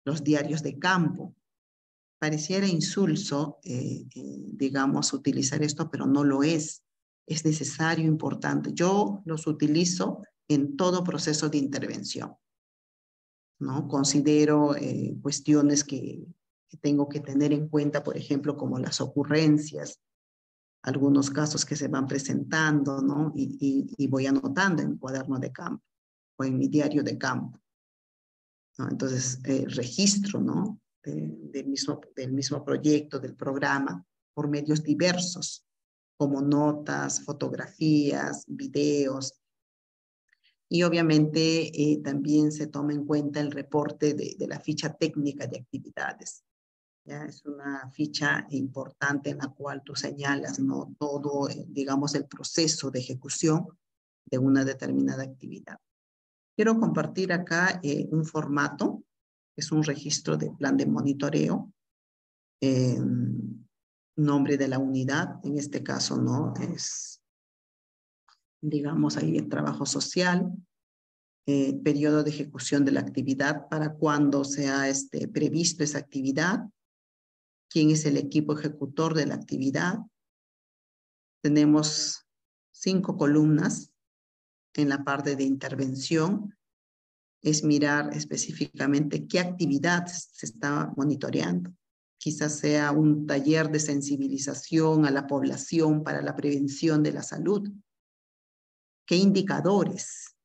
los diarios de campo. Pareciera insulso, digamos, utilizar esto, pero no lo es. Es necesario, importante. Yo los utilizo en todo proceso de intervención, ¿no? Considero cuestiones que tengo que tener en cuenta, por ejemplo, como las ocurrencias, algunos casos que se van presentando, ¿no? Y voy anotando en mi cuaderno de campo o en mi diario de campo, ¿no? Entonces, registro, ¿no?, del mismo proyecto, del programa, por medios diversos, como notas, fotografías, videos. Y obviamente también se toma en cuenta el reporte de la ficha técnica de actividades. ¿Ya? Es una ficha importante en la cual tú señalas, ¿no?, todo, digamos, el proceso de ejecución de una determinada actividad. Quiero compartir acá un formato, es un registro de plan de monitoreo, nombre de la unidad, en este caso, ¿no?, es, digamos, ahí el trabajo social, periodo de ejecución de la actividad, para cuándo se ha previsto esa actividad, quién es el equipo ejecutor de la actividad. Tenemos 5 columnas en la parte de intervención. Es mirar específicamente qué actividad se está monitoreando. Quizás sea un taller de sensibilización a la población para la prevención de la salud. ¿Qué indicadores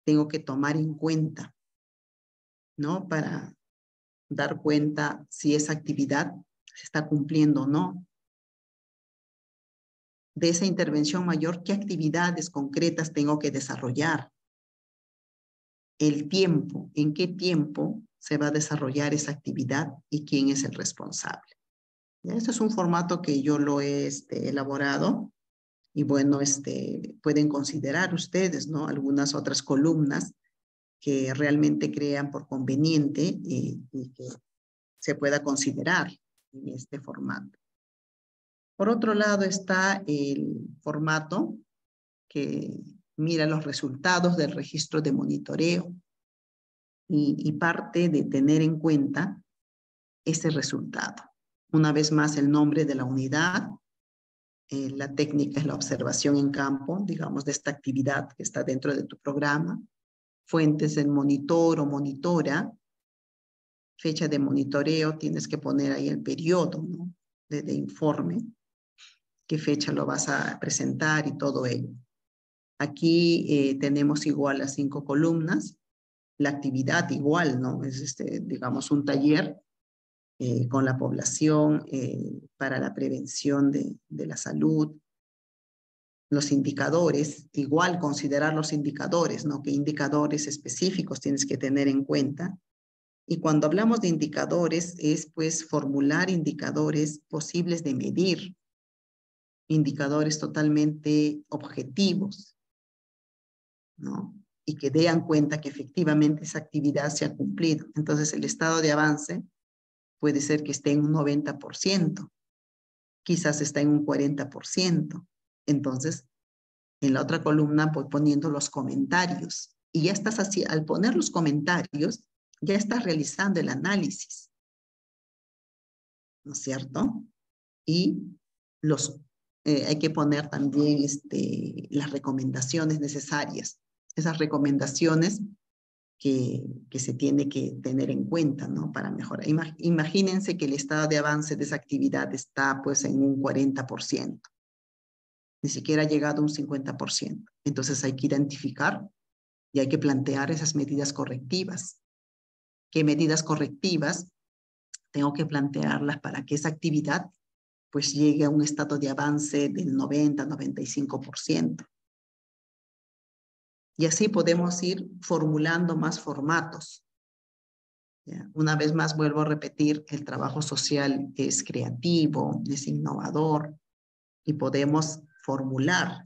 tengo que tomar en cuenta, ¿no?, para dar cuenta si esa actividad se está cumpliendo o no? De esa intervención mayor, ¿qué actividades concretas tengo que desarrollar? El tiempo, ¿en qué tiempo se va a desarrollar esa actividad y quién es el responsable? ¿Ya? Este es un formato que yo lo he elaborado y bueno, pueden considerar ustedes, ¿no?, algunas otras columnas que realmente crean por conveniente y que se pueda considerar en este formato. Por otro lado está el formato que mira los resultados del registro de monitoreo y parte de tener en cuenta ese resultado. Una vez más, el nombre de la unidad, la técnica es la observación en campo, digamos, de esta actividad que está dentro de tu programa, fuentes del monitor o monitora, fecha de monitoreo, tienes que poner ahí el periodo, ¿no? de informe, qué fecha lo vas a presentar y todo ello. Aquí tenemos igual las 5 columnas, la actividad igual, ¿no? Es digamos, un taller con la población para la prevención de la salud. Los indicadores, igual considerar los indicadores, ¿no? ¿Qué indicadores específicos tienes que tener en cuenta? Y cuando hablamos de indicadores es pues formular indicadores posibles de medir, indicadores totalmente objetivos, ¿no? Y que den cuenta que efectivamente esa actividad se ha cumplido. Entonces el estado de avance puede ser que esté en un 90%, quizás está en un 40%. Entonces, en la otra columna voy poniendo los comentarios. Y ya estás así, al poner los comentarios, ya estás realizando el análisis, ¿no es cierto? Y hay que poner también las recomendaciones necesarias. Esas recomendaciones que se tiene que tener en cuenta, ¿no? Para mejorar. Imagínense que el estado de avance de esa actividad está pues en un 40%. Ni siquiera ha llegado a un 50%. Entonces hay que identificar y hay que plantear esas medidas correctivas. ¿Qué medidas correctivas tengo que plantearlas para que esa actividad pues llegue a un estado de avance del 90-95%? Y así podemos ir formulando más formatos. ¿Ya? Una vez más vuelvo a repetir, el trabajo social es creativo, es innovador y podemos formular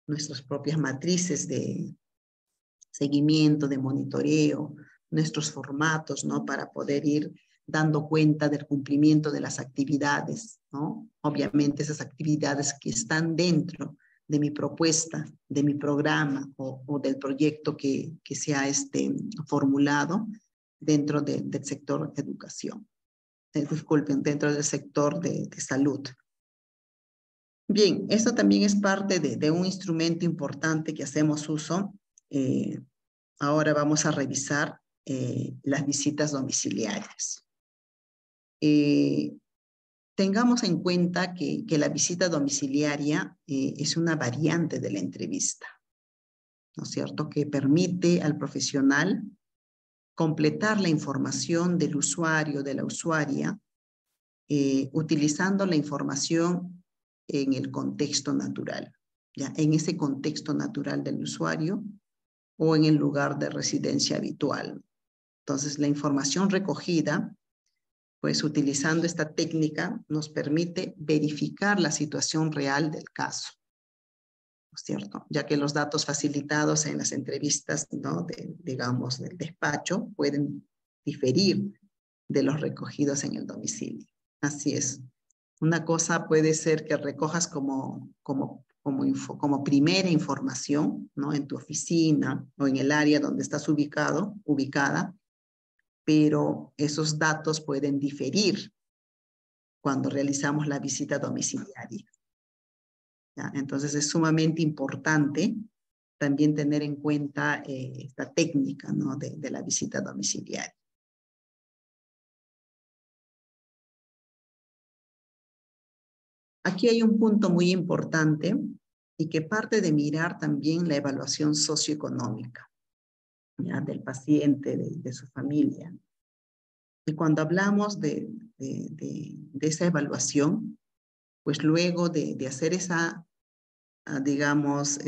nuestras propias matrices de seguimiento, de monitoreo, nuestros formatos, ¿no? Para poder ir dando cuenta del cumplimiento de las actividades, ¿no? Obviamente esas actividades que están dentro de mi propuesta, de mi programa o del proyecto que se ha formulado dentro del sector educación. Disculpen, dentro del sector de salud. Bien, esto también es parte de un instrumento importante que hacemos uso. Ahora vamos a revisar las visitas domiciliarias. Tengamos en cuenta que la visita domiciliaria es una variante de la entrevista, ¿no es cierto? Que permite al profesional completar la información del usuario, de la usuaria, utilizando la información en el contexto natural, ¿ya? En ese contexto natural del usuario o en el lugar de residencia habitual. Entonces, la información recogida, pues utilizando esta técnica, nos permite verificar la situación real del caso, ¿no es cierto? Ya que los datos facilitados en las entrevistas, ¿no? digamos, del despacho, pueden diferir de los recogidos en el domicilio. Así es. Una cosa puede ser que recojas como primera información, ¿no? En tu oficina o en el área donde estás ubicada, pero esos datos pueden diferir cuando realizamos la visita domiciliaria. ¿Ya? Entonces es sumamente importante también tener en cuenta esta técnica, ¿no? de la visita domiciliaria. Aquí hay un punto muy importante y que parte de mirar también la evaluación socioeconómica, ¿ya? Del paciente, de su familia. Y cuando hablamos de esa evaluación, pues luego de hacer esa, digamos,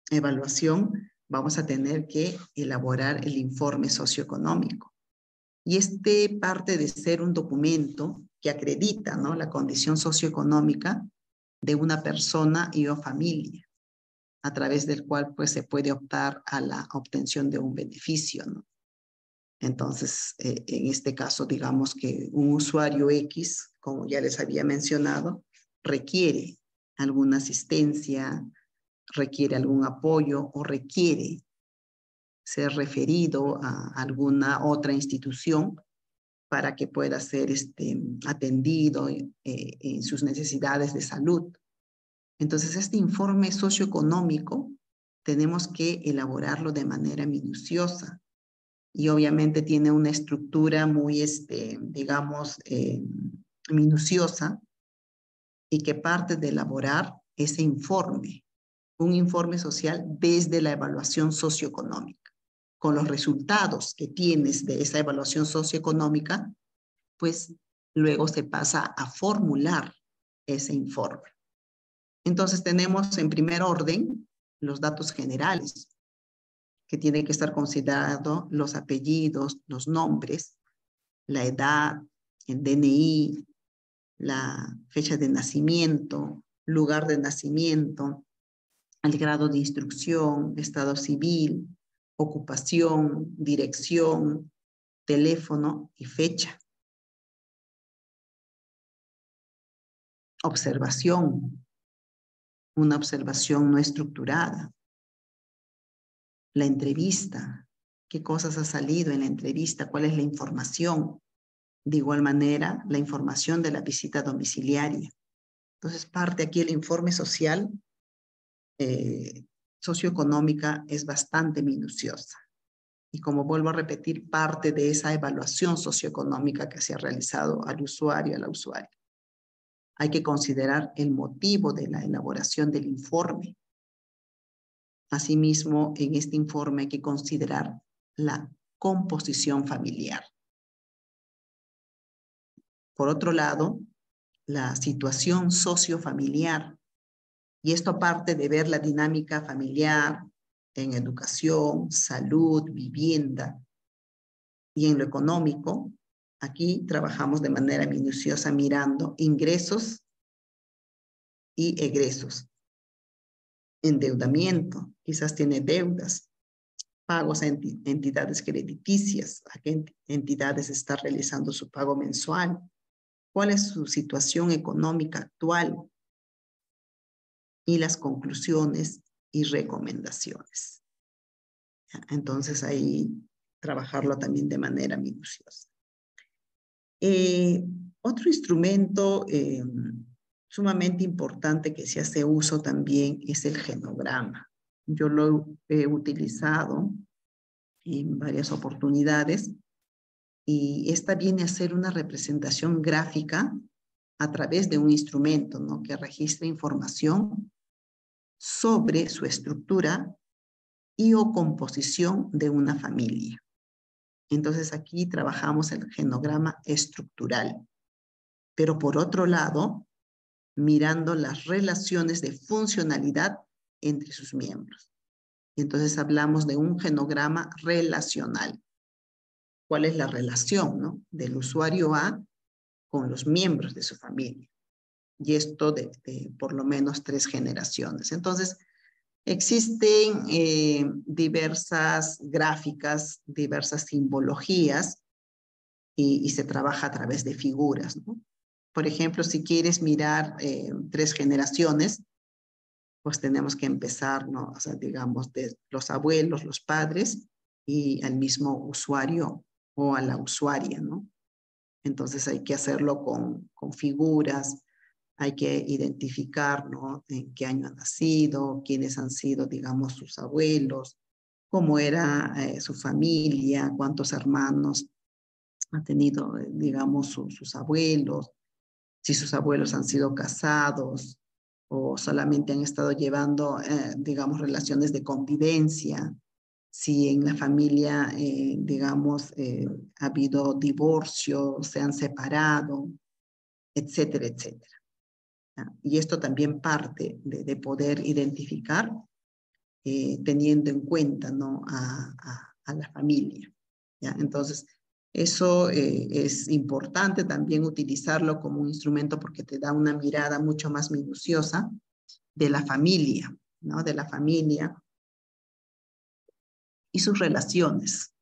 evaluación, vamos a tener que elaborar el informe socioeconómico. Y parte de ser un documento que acredita, ¿no? La condición socioeconómica de una persona y o familia, a través del cual pues, se puede optar a la obtención de un beneficio, ¿no? Entonces, en este caso, digamos que un usuario X, como ya les había mencionado, requiere alguna asistencia requiere algún apoyo o requiere ser referido a alguna otra institución para que pueda ser atendido en sus necesidades de salud. Entonces, este informe socioeconómico tenemos que elaborarlo de manera minuciosa y obviamente tiene una estructura muy, digamos, minuciosa y que parte de elaborar ese informe, un informe social desde la evaluación socioeconómica. Con los resultados que tienes de esa evaluación socioeconómica, pues luego se pasa a formular ese informe. Entonces tenemos en primer orden los datos generales, que tienen que estar considerados los apellidos, los nombres, la edad, el DNI, la fecha de nacimiento, lugar de nacimiento, el grado de instrucción, estado civil, ocupación, dirección, teléfono y fecha. Observación, una observación no estructurada. La entrevista, qué cosas ha salido en la entrevista, cuál es la información. De igual manera, la información de la visita domiciliaria. Entonces, parte aquí el informe social, socioeconómica, es bastante minuciosa. Y como vuelvo a repetir, parte de esa evaluación socioeconómica que se ha realizado al usuario, a la usuaria. Hay que considerar el motivo de la elaboración del informe. Asimismo, en este informe hay que considerar la composición familiar. Por otro lado, la situación sociofamiliar. Y esto parte de ver la dinámica familiar en educación, salud, vivienda. Y en lo económico, aquí trabajamos de manera minuciosa mirando ingresos y egresos. Endeudamiento, quizás tiene deudas, pagos a entidades crediticias, a qué entidades está realizando su pago mensual, cuál es su situación económica actual y las conclusiones y recomendaciones. Entonces ahí trabajarlo también de manera minuciosa. Otro instrumento sumamente importante que se hace uso también es el genograma. Yo lo he utilizado en varias oportunidades y esta viene a ser una representación gráfica a través de un instrumento, ¿no?, que registra información sobre su estructura y o composición de una familia. Entonces aquí trabajamos el genograma estructural, pero por otro lado, mirando las relaciones de funcionalidad entre sus miembros. Entonces hablamos de un genograma relacional. ¿Cuál es la relación, ¿no?, del usuario A con los miembros de su familia? Y esto de por lo menos 3 generaciones. Entonces, existen diversas gráficas, diversas simbologías y se trabaja a través de figuras, ¿no? Por ejemplo, si quieres mirar 3 generaciones, pues tenemos que empezar, ¿no?, o sea, digamos, de los abuelos, los padres y al mismo usuario o a la usuaria, ¿no? Entonces hay que hacerlo con figuras, hay que identificar, ¿no?, en qué año ha nacido, quiénes han sido, digamos, sus abuelos, cómo era su familia, cuántos hermanos ha tenido, digamos, sus abuelos, si sus abuelos han sido casados o solamente han estado llevando, digamos, relaciones de convivencia, si en la familia, digamos, ha habido divorcio, se han separado, etcétera, etcétera. Y esto también parte de poder identificar, teniendo en cuenta, ¿no?, a la familia, ¿ya? Entonces, eso es importante también utilizarlo como un instrumento porque te da una mirada mucho más minuciosa de la familia, ¿no?, de la familia y sus relaciones,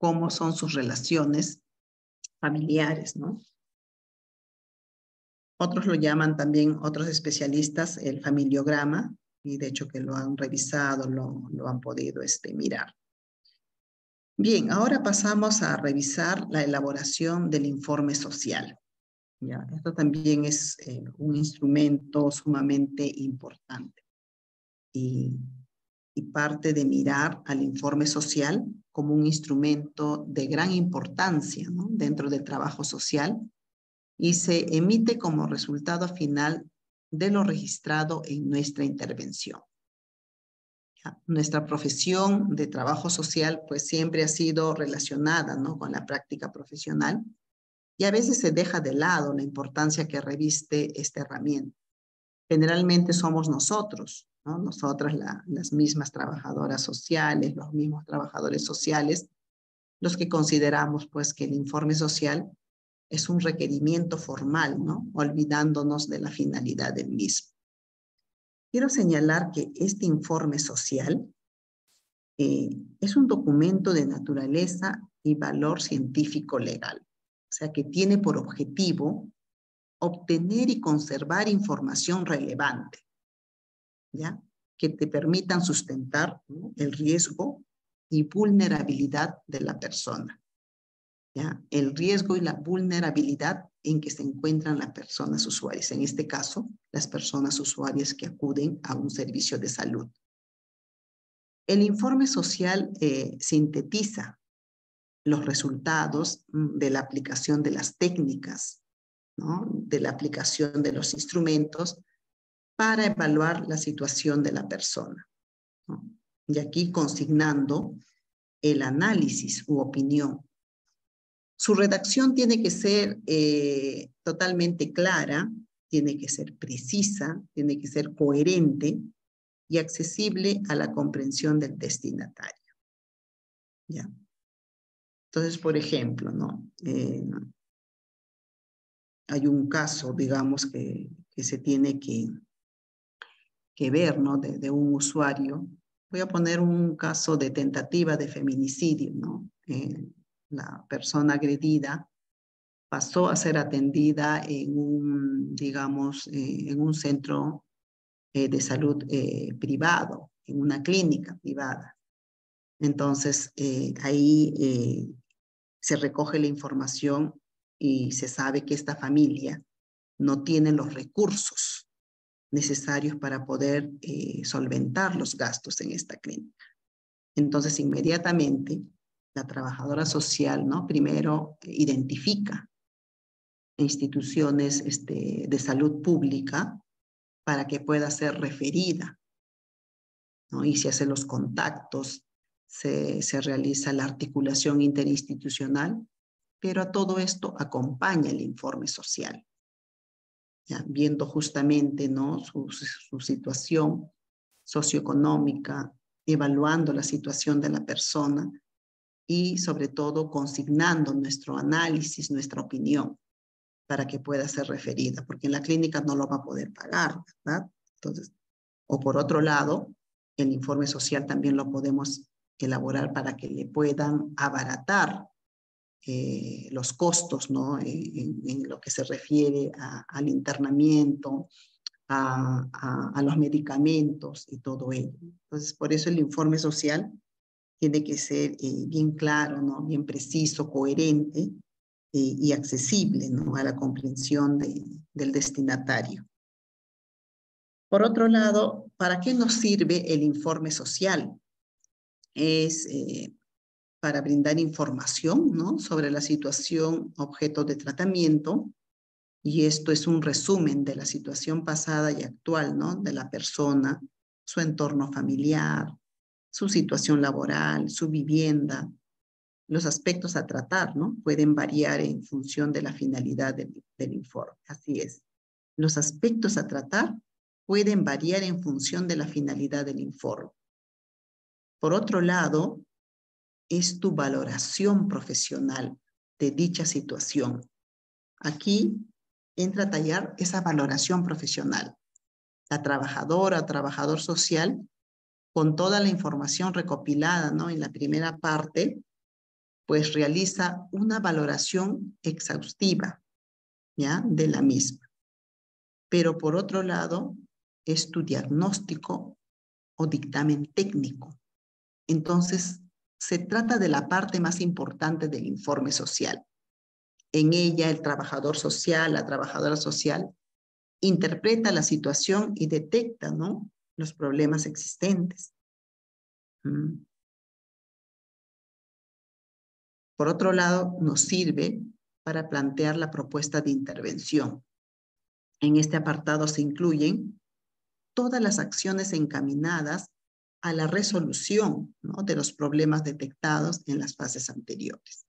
cómo son sus relaciones familiares, ¿no? Otros lo llaman también, otros especialistas, el familiograma, y de hecho que lo han revisado, lo han podido mirar. Bien, ahora pasamos a revisar la elaboración del informe social. ¿Ya? Esto también es un instrumento sumamente importante y parte de mirar al informe social como un instrumento de gran importancia, ¿no?, dentro del trabajo social, y se emite como resultado final de lo registrado en nuestra intervención. ¿Ya? Nuestra profesión de trabajo social pues siempre ha sido relacionada, ¿no?, con la práctica profesional, y a veces se deja de lado la importancia que reviste esta herramienta. Generalmente somos nosotros, ¿no?, nosotras las mismas trabajadoras sociales, los mismos trabajadores sociales, los que consideramos pues que el informe social es un requerimiento formal, ¿no?, olvidándonos de la finalidad del mismo. Quiero señalar que este informe social es un documento de naturaleza y valor científico legal, o sea que tiene por objetivo obtener y conservar información relevante, ¿ya?, que te permitan sustentar, ¿no?, el riesgo y vulnerabilidad de la persona, ¿ya? El riesgo y la vulnerabilidad en que se encuentran las personas usuarias, en este caso, las personas usuarias que acuden a un servicio de salud. El informe social sintetiza los resultados de la aplicación de las técnicas, ¿no?, de la aplicación de los instrumentos para evaluar la situación de la persona, ¿no? Y aquí consignando el análisis u opinión. Su redacción tiene que ser totalmente clara, tiene que ser precisa, tiene que ser coherente y accesible a la comprensión del destinatario. ¿Ya? Entonces, por ejemplo, ¿no?, hay un caso, digamos, que se tiene que ver, ¿no?, de un usuario. Voy a poner un caso de tentativa de feminicidio, ¿no? La persona agredida pasó a ser atendida en un, digamos, en un centro de salud privado, en una clínica privada. Entonces, ahí se recoge la información y se sabe que esta familia no tiene los recursos necesarios para poder solventar los gastos en esta clínica. Entonces, inmediatamente, la trabajadora social, ¿no?, primero identifica instituciones de salud pública para que pueda ser referida, ¿no?, y se hacen los contactos, se realiza la articulación interinstitucional, pero a todo esto acompaña el informe social, ¿ya?, viendo justamente, ¿no?, su situación socioeconómica, evaluando la situación de la persona y sobre todo consignando nuestro análisis, nuestra opinión para que pueda ser referida, porque en la clínica no lo va a poder pagar, ¿verdad? Entonces, o por otro lado, el informe social también lo podemos elaborar para que le puedan abaratar los costos, ¿no?, en lo que se refiere al internamiento, a los medicamentos y todo ello. Entonces, por eso el informe social tiene que ser bien claro, ¿no?, bien preciso, coherente y accesible, ¿no?, a la comprensión del destinatario. Por otro lado, ¿para qué nos sirve el informe social? Es para brindar información, ¿no?, sobre la situación objeto de tratamiento, y esto es un resumen de la situación pasada y actual, ¿no?, de la persona, su entorno familiar, su situación laboral, su vivienda. Los aspectos a tratar, ¿no?, pueden variar en función de la finalidad del informe. Así es. Los aspectos a tratar pueden variar en función de la finalidad del informe. Por otro lado, es tu valoración profesional de dicha situación. Aquí entra a tallar esa valoración profesional. La trabajadora o trabajador social, con toda la información recopilada, ¿no?, en la primera parte, pues realiza una valoración exhaustiva, ¿ya?, de la misma. Pero por otro lado, es tu diagnóstico o dictamen técnico. Entonces, se trata de la parte más importante del informe social. En ella, el trabajador social, la trabajadora social, interpreta la situación y detecta, ¿no?, los problemas existentes. Por otro lado, nos sirve para plantear la propuesta de intervención. En este apartado se incluyen todas las acciones encaminadas a la resolución, ¿no?, de los problemas detectados en las fases anteriores.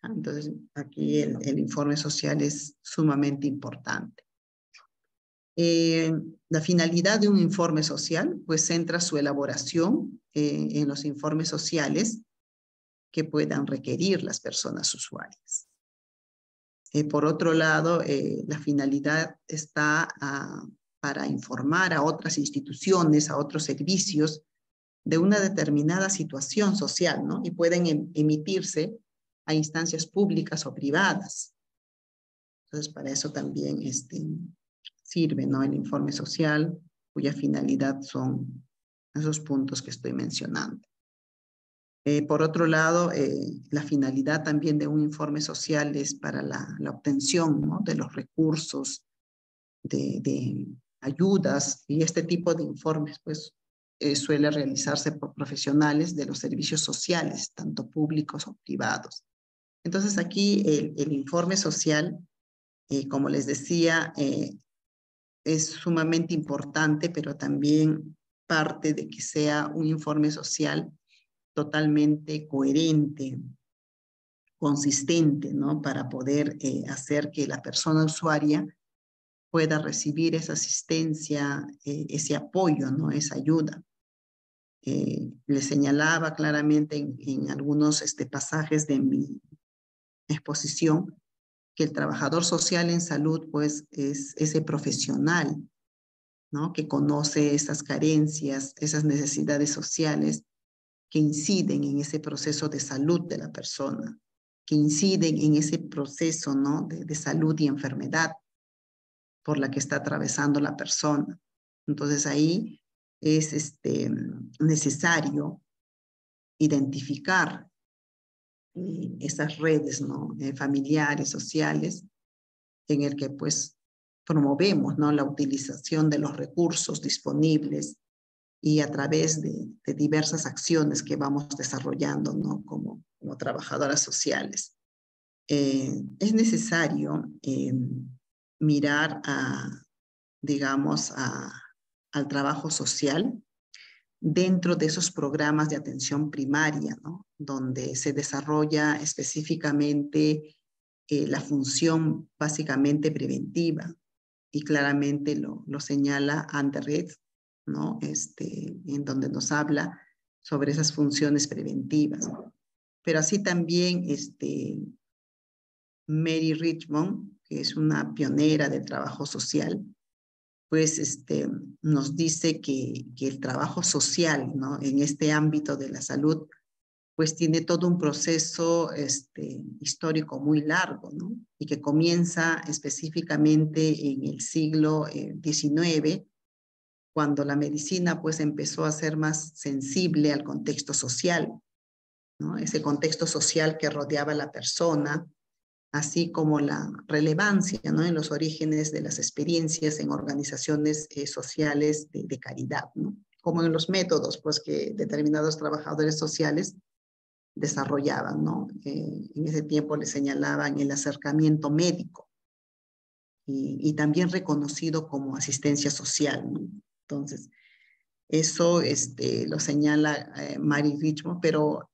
Entonces, aquí el informe social es sumamente importante. La finalidad de un informe social, pues, centra su elaboración en los informes sociales que puedan requerir las personas usuarias. Por otro lado, la finalidad está para informar a otras instituciones, a otros servicios, de una determinada situación social, ¿no? Y pueden emitirse a instancias públicas o privadas. Entonces, para eso también sirve, ¿no?, el informe social, cuya finalidad son esos puntos que estoy mencionando. Por otro lado, la finalidad también de un informe social es para la obtención, ¿no?, de los recursos, de ayudas, y este tipo de informes, pues, suele realizarse por profesionales de los servicios sociales, tanto públicos o privados. Entonces, aquí el informe social, como les decía, es sumamente importante, pero también parte de que sea un informe social totalmente coherente, consistente, ¿no?, para poder hacer que la persona usuaria pueda recibir esa asistencia, ese apoyo, ¿no?, esa ayuda. Le señalaba claramente en algunos pasajes de mi exposición que el trabajador social en salud, pues, es ese profesional, ¿no?, que conoce esas carencias, esas necesidades sociales que inciden en ese proceso de salud de la persona, que inciden en ese proceso, ¿no?, de salud y enfermedad por la que está atravesando la persona. Entonces, ahí es necesario identificar esas redes, ¿no?, familiares, sociales, en el que, pues, promovemos, ¿no?, la utilización de los recursos disponibles y a través de diversas acciones que vamos desarrollando, ¿no?, como trabajadoras sociales. Es necesario mirar digamos, al trabajo social dentro de esos programas de atención primaria, ¿no?, donde se desarrolla específicamente la función básicamente preventiva, y claramente lo señala Anderred, ¿no?, en donde nos habla sobre esas funciones preventivas. Pero así también Mary Richmond, que es una pionera del trabajo social, pues nos dice que el trabajo social, ¿no?, en este ámbito de la salud, pues tiene todo un proceso histórico muy largo, ¿no?, y que comienza específicamente en el siglo XIX, cuando la medicina, pues, empezó a ser más sensible al contexto social, ¿no?, ese contexto social que rodeaba a la persona, así como la relevancia, ¿no?, en los orígenes de las experiencias en organizaciones sociales de caridad, ¿no?, como en los métodos, pues, que determinados trabajadores sociales desarrollaban, ¿no? En ese tiempo le señalaban el acercamiento médico y también reconocido como asistencia social, ¿no? Entonces, eso lo señala Mary Richmond, pero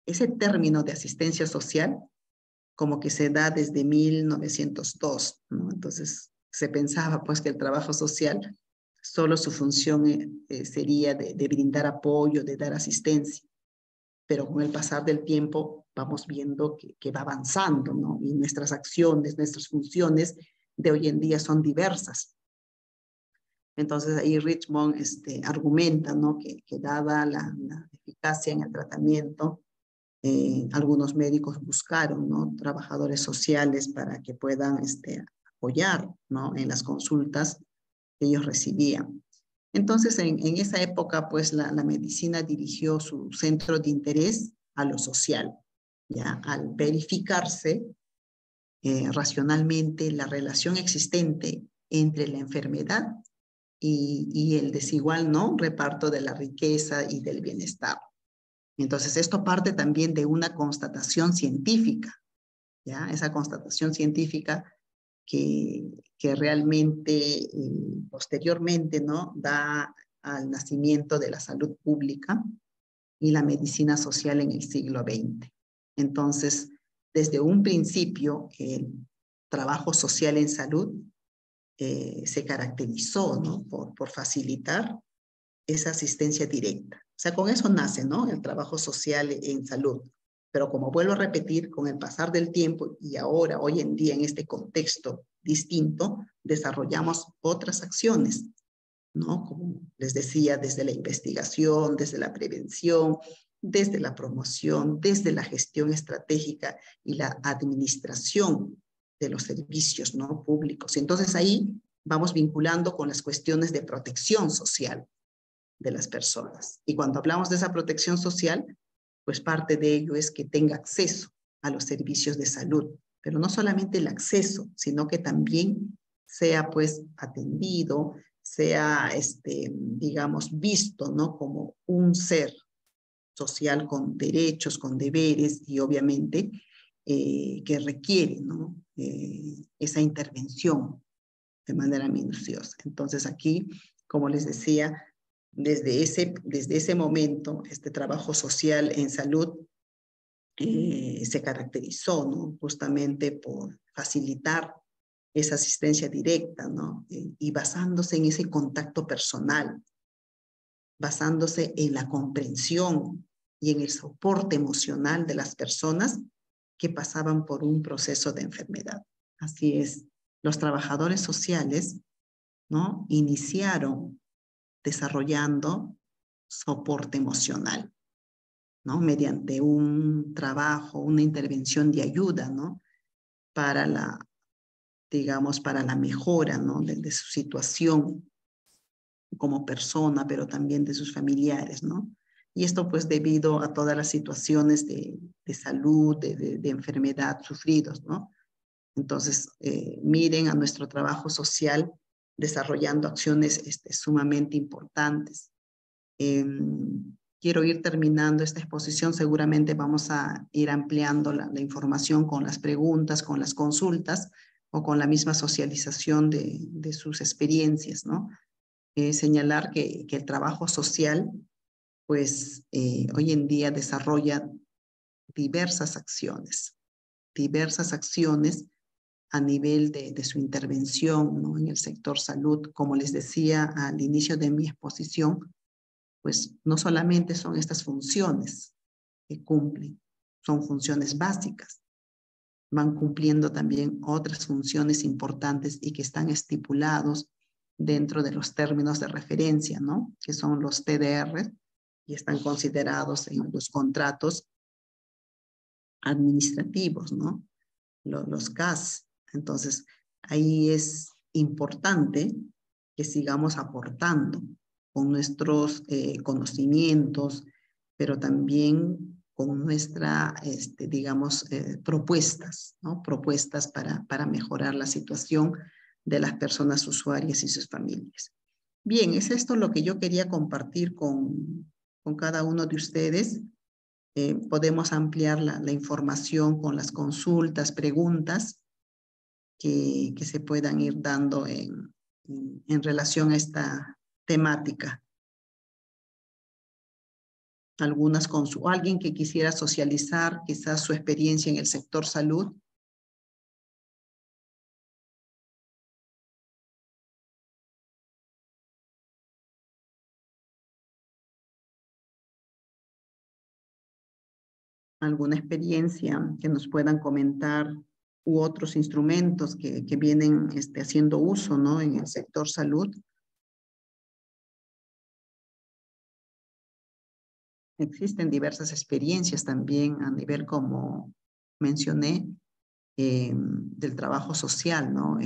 ese término de asistencia social como que se da desde 1902, ¿no? Entonces, se pensaba, pues, que el trabajo social, solo su función sería de brindar apoyo, de dar asistencia. Pero con el pasar del tiempo vamos viendo que va avanzando, ¿no? Y nuestras acciones, nuestras funciones de hoy en día son diversas. Entonces ahí Richmond argumenta, ¿no?, que dada la eficacia en el tratamiento, algunos médicos buscaron, ¿no?, trabajadores sociales para que puedan apoyar, ¿no?, en las consultas que ellos recibían. Entonces, en esa época, pues la medicina dirigió su centro de interés a lo social, ¿ya? Al verificarse racionalmente la relación existente entre la enfermedad y el desigual, ¿no?, reparto de la riqueza y del bienestar. Entonces, esto parte también de una constatación científica, ¿ya? Esa constatación científica que realmente posteriormente, ¿no?, da al nacimiento de la salud pública y la medicina social en el siglo XX. Entonces, desde un principio, el trabajo social en salud se caracterizó, ¿no?, por facilitar esa asistencia directa. O sea, con eso nace, ¿no?, el trabajo social en salud. Pero como vuelvo a repetir, con el pasar del tiempo y ahora, hoy en día, en este contexto distinto, desarrollamos otras acciones, ¿no? Como les decía, desde la investigación, desde la prevención, desde la promoción, desde la gestión estratégica y la administración de los servicios, ¿no?, públicos. Entonces ahí vamos vinculando con las cuestiones de protección social de las personas. Y cuando hablamos de esa protección social, pues parte de ello es que tenga acceso a los servicios de salud, pero no solamente el acceso, sino que también sea pues atendido, sea, digamos, visto, ¿no?, como un ser social con derechos, con deberes y obviamente que requiere, ¿no?, esa intervención de manera minuciosa. Entonces aquí, como les decía, desde ese momento, este trabajo social en salud se caracterizó, ¿no?, justamente por facilitar esa asistencia directa, ¿no? Y basándose en ese contacto personal, basándose en la comprensión y en el soporte emocional de las personas que pasaban por un proceso de enfermedad. Así es, los trabajadores sociales, ¿no?, iniciaron desarrollando soporte emocional, ¿no?, mediante un trabajo, una intervención de ayuda, ¿no?, para la, digamos, para la mejora, ¿no?, de su situación como persona, pero también de sus familiares, ¿no? Y esto pues debido a todas las situaciones de salud, de enfermedad sufridos, ¿no? Entonces, miren a nuestro trabajo social desarrollando acciones sumamente importantes. Quiero ir terminando esta exposición, seguramente vamos a ir ampliando la información con las preguntas, con las consultas o con la misma socialización de sus experiencias, ¿no? Señalar que el trabajo social, pues hoy en día desarrolla diversas acciones a nivel de su intervención, ¿no?, en el sector salud. Como les decía al inicio de mi exposición, pues no solamente son estas funciones que cumplen, son funciones básicas, van cumpliendo también otras funciones importantes y que están estipulados dentro de los términos de referencia, ¿no?, que son los TDR y están considerados en los contratos administrativos, ¿no?, los CAS. Entonces, ahí es importante que sigamos aportando con nuestros conocimientos, pero también con nuestra, digamos, propuestas, ¿no?, propuestas para mejorar la situación de las personas usuarias y sus familias. Bien, es esto lo que yo quería compartir con cada uno de ustedes. Podemos ampliar la información con las consultas, preguntas que se puedan ir dando en relación a esta temática. Alguien que quisiera socializar quizás su experiencia en el sector salud. Alguna experiencia que nos puedan comentar u otros instrumentos que vienen haciendo uso, ¿no?, en el sector salud. Existen diversas experiencias también a nivel, como mencioné, del trabajo social, ¿no?,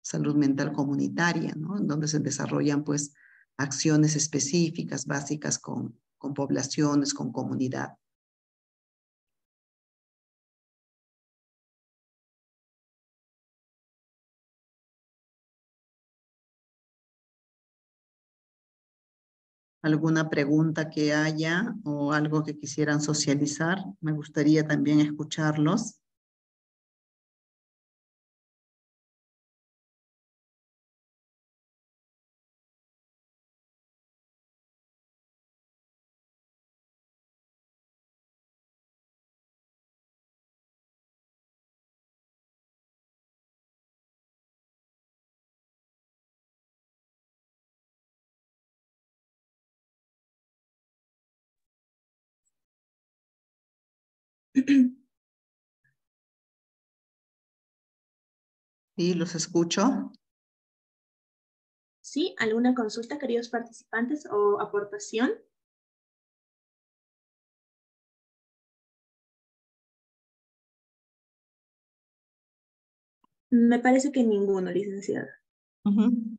salud mental comunitaria, ¿no? En donde se desarrollan pues acciones específicas, básicas con poblaciones, con comunidad. ¿Alguna pregunta que haya o algo que quisieran socializar? Me gustaría también escucharlos. Sí, los escucho. ¿Sí? ¿Alguna consulta, queridos participantes, o aportación? Me parece que ninguno, licenciada.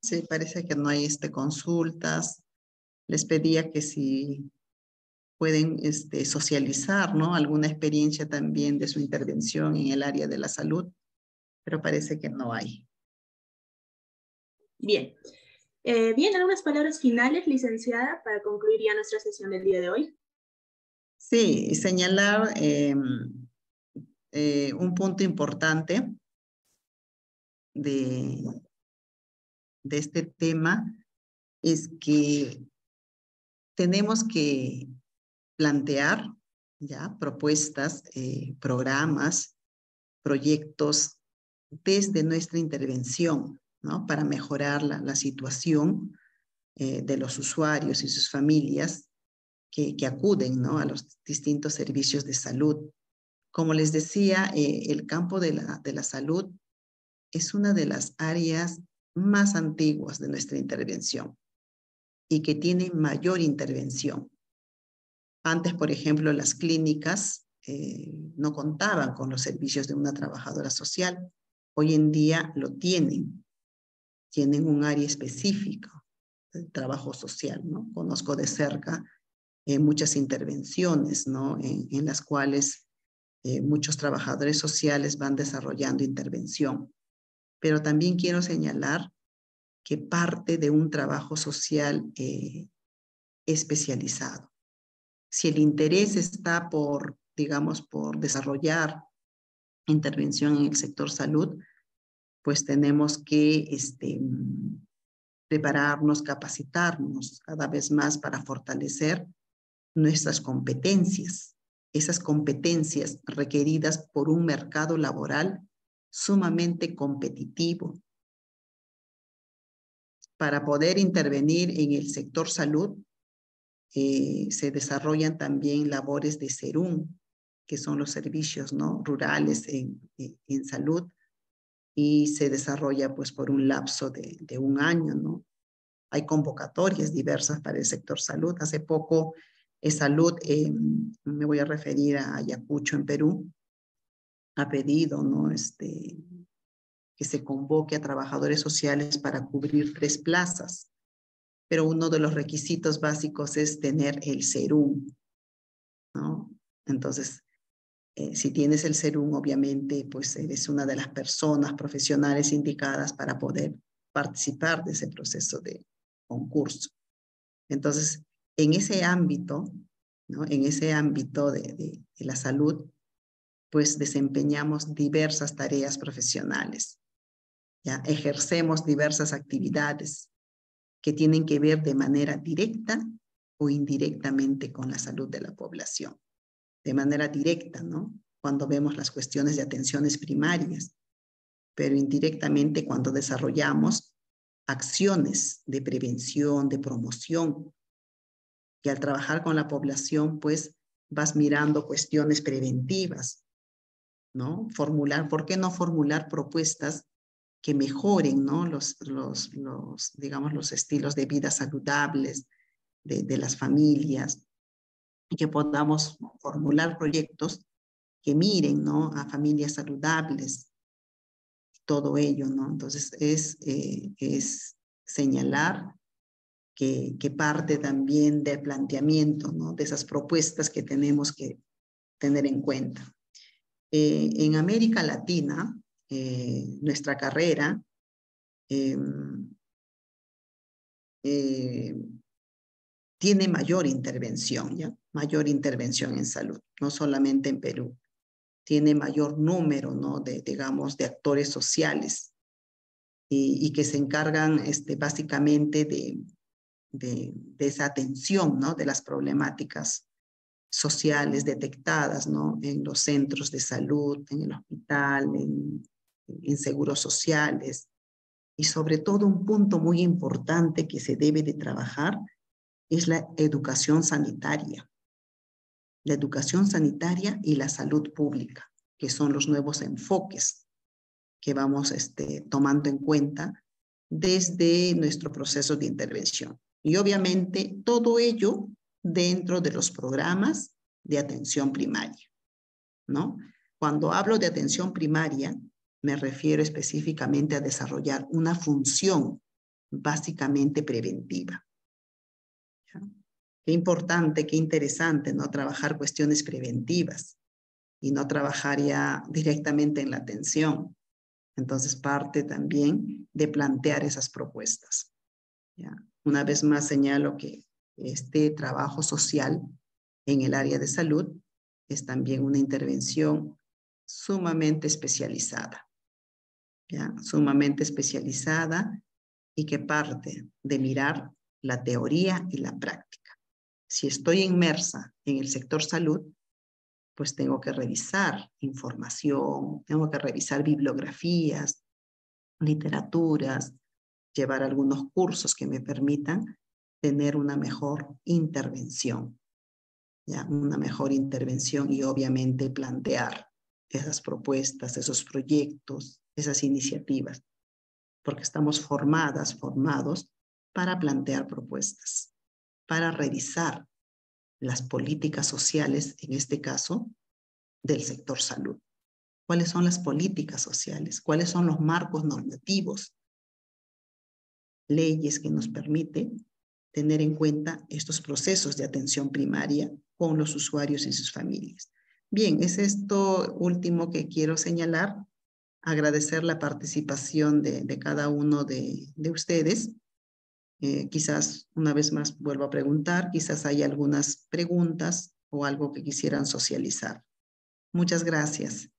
Sí, parece que no hay consultas. Les pedía que si pueden socializar, ¿no? Alguna experiencia también de su intervención en el área de la salud, pero parece que no hay. Bien. Bien, algunas palabras finales, licenciada, para concluir ya nuestra sesión del día de hoy. Sí, señalar un punto importante de este tema es que tenemos que plantear ya propuestas, programas, proyectos desde nuestra intervención, ¿no? Para mejorar la situación de los usuarios y sus familias que acuden, ¿no? A los distintos servicios de salud. Como les decía, el campo de la salud es una de las áreas más antiguas de nuestra intervención y que tiene mayor intervención. Antes, por ejemplo, las clínicas no contaban con los servicios de una trabajadora social. Hoy en día lo tienen. Tienen un área específica de trabajo social, ¿no? Conozco de cerca muchas intervenciones, ¿no? En las cuales muchos trabajadores sociales van desarrollando intervención. Pero también quiero señalar que parte de un trabajo social especializado. Si el interés está por, digamos, por desarrollar intervención en el sector salud, pues tenemos que prepararnos, capacitarnos cada vez más para fortalecer nuestras competencias, esas competencias requeridas por un mercado laboral sumamente competitivo. Para poder intervenir en el sector salud, se desarrollan también labores de SERUM, que son los servicios, ¿no? Rurales en salud, y se desarrolla pues por un lapso de un año, ¿no? Hay convocatorias diversas para el sector salud. Hace poco, Salud, me voy a referir a Ayacucho en Perú, ha pedido, ¿no? Que se convoque a trabajadores sociales para cubrir 3 plazas, pero uno de los requisitos básicos es tener el SERUM, ¿no? Entonces, si tienes el SERUM, obviamente, pues eres una de las personas profesionales indicadas para poder participar de ese proceso de concurso. Entonces, en ese ámbito, ¿no? En ese ámbito de la salud, pues desempeñamos diversas tareas profesionales, ¿ya? Ejercemos diversas actividades que tienen que ver de manera directa o indirectamente con la salud de la población. De manera directa, ¿no? Cuando vemos las cuestiones de atenciones primarias, pero indirectamente cuando desarrollamos acciones de prevención, de promoción, y al trabajar con la población, pues vas mirando cuestiones preventivas, ¿no? ¿Por qué no formular propuestas que mejoren, ¿no? Digamos, los estilos de vida saludables de las familias, y que podamos formular proyectos que miren, ¿no? A familias saludables, todo ello, ¿no? Entonces, es señalar que parte también del planteamiento, ¿no? De esas propuestas que tenemos que tener en cuenta. En América Latina, nuestra carrera tiene mayor intervención, ¿ya? Mayor intervención en salud, no solamente en Perú. Tiene mayor número, ¿no? Digamos, de actores sociales y que se encargan básicamente de esa atención, ¿no? De las problemáticas sociales detectadas, ¿no? En los centros de salud, en el hospital, en seguros sociales. Y sobre todo un punto muy importante que se debe de trabajar es la educación sanitaria. La educación sanitaria y la salud pública, que son los nuevos enfoques que vamos tomando en cuenta desde nuestro proceso de intervención. Y obviamente todo ello dentro de los programas de atención primaria, ¿no? Cuando hablo de atención primaria, me refiero específicamente a desarrollar una función básicamente preventiva. ¿Ya? Qué importante, qué interesante, ¿no? Trabajar cuestiones preventivas y no trabajar ya directamente en la atención. Entonces, parte también de plantear esas propuestas. ¿Ya? Una vez más señalo que este trabajo social en el área de salud es también una intervención sumamente especializada, ¿ya? Sumamente especializada y que parte de mirar la teoría y la práctica. Si estoy inmersa en el sector salud, pues tengo que revisar información, tengo que revisar bibliografías, literaturas, llevar algunos cursos que me permitan tener una mejor intervención, ¿ya? Una mejor intervención y obviamente plantear esas propuestas, esos proyectos, esas iniciativas, porque estamos formados para plantear propuestas, para revisar las políticas sociales, en este caso, del sector salud. ¿Cuáles son las políticas sociales? ¿Cuáles son los marcos normativos? Leyes que nos permiten tener en cuenta estos procesos de atención primaria con los usuarios y sus familias. Bien, es esto último que quiero señalar. Agradecer la participación de cada uno de ustedes. Quizás una vez más vuelvo a preguntar, quizás hay algunas preguntas o algo que quisieran socializar. Muchas gracias.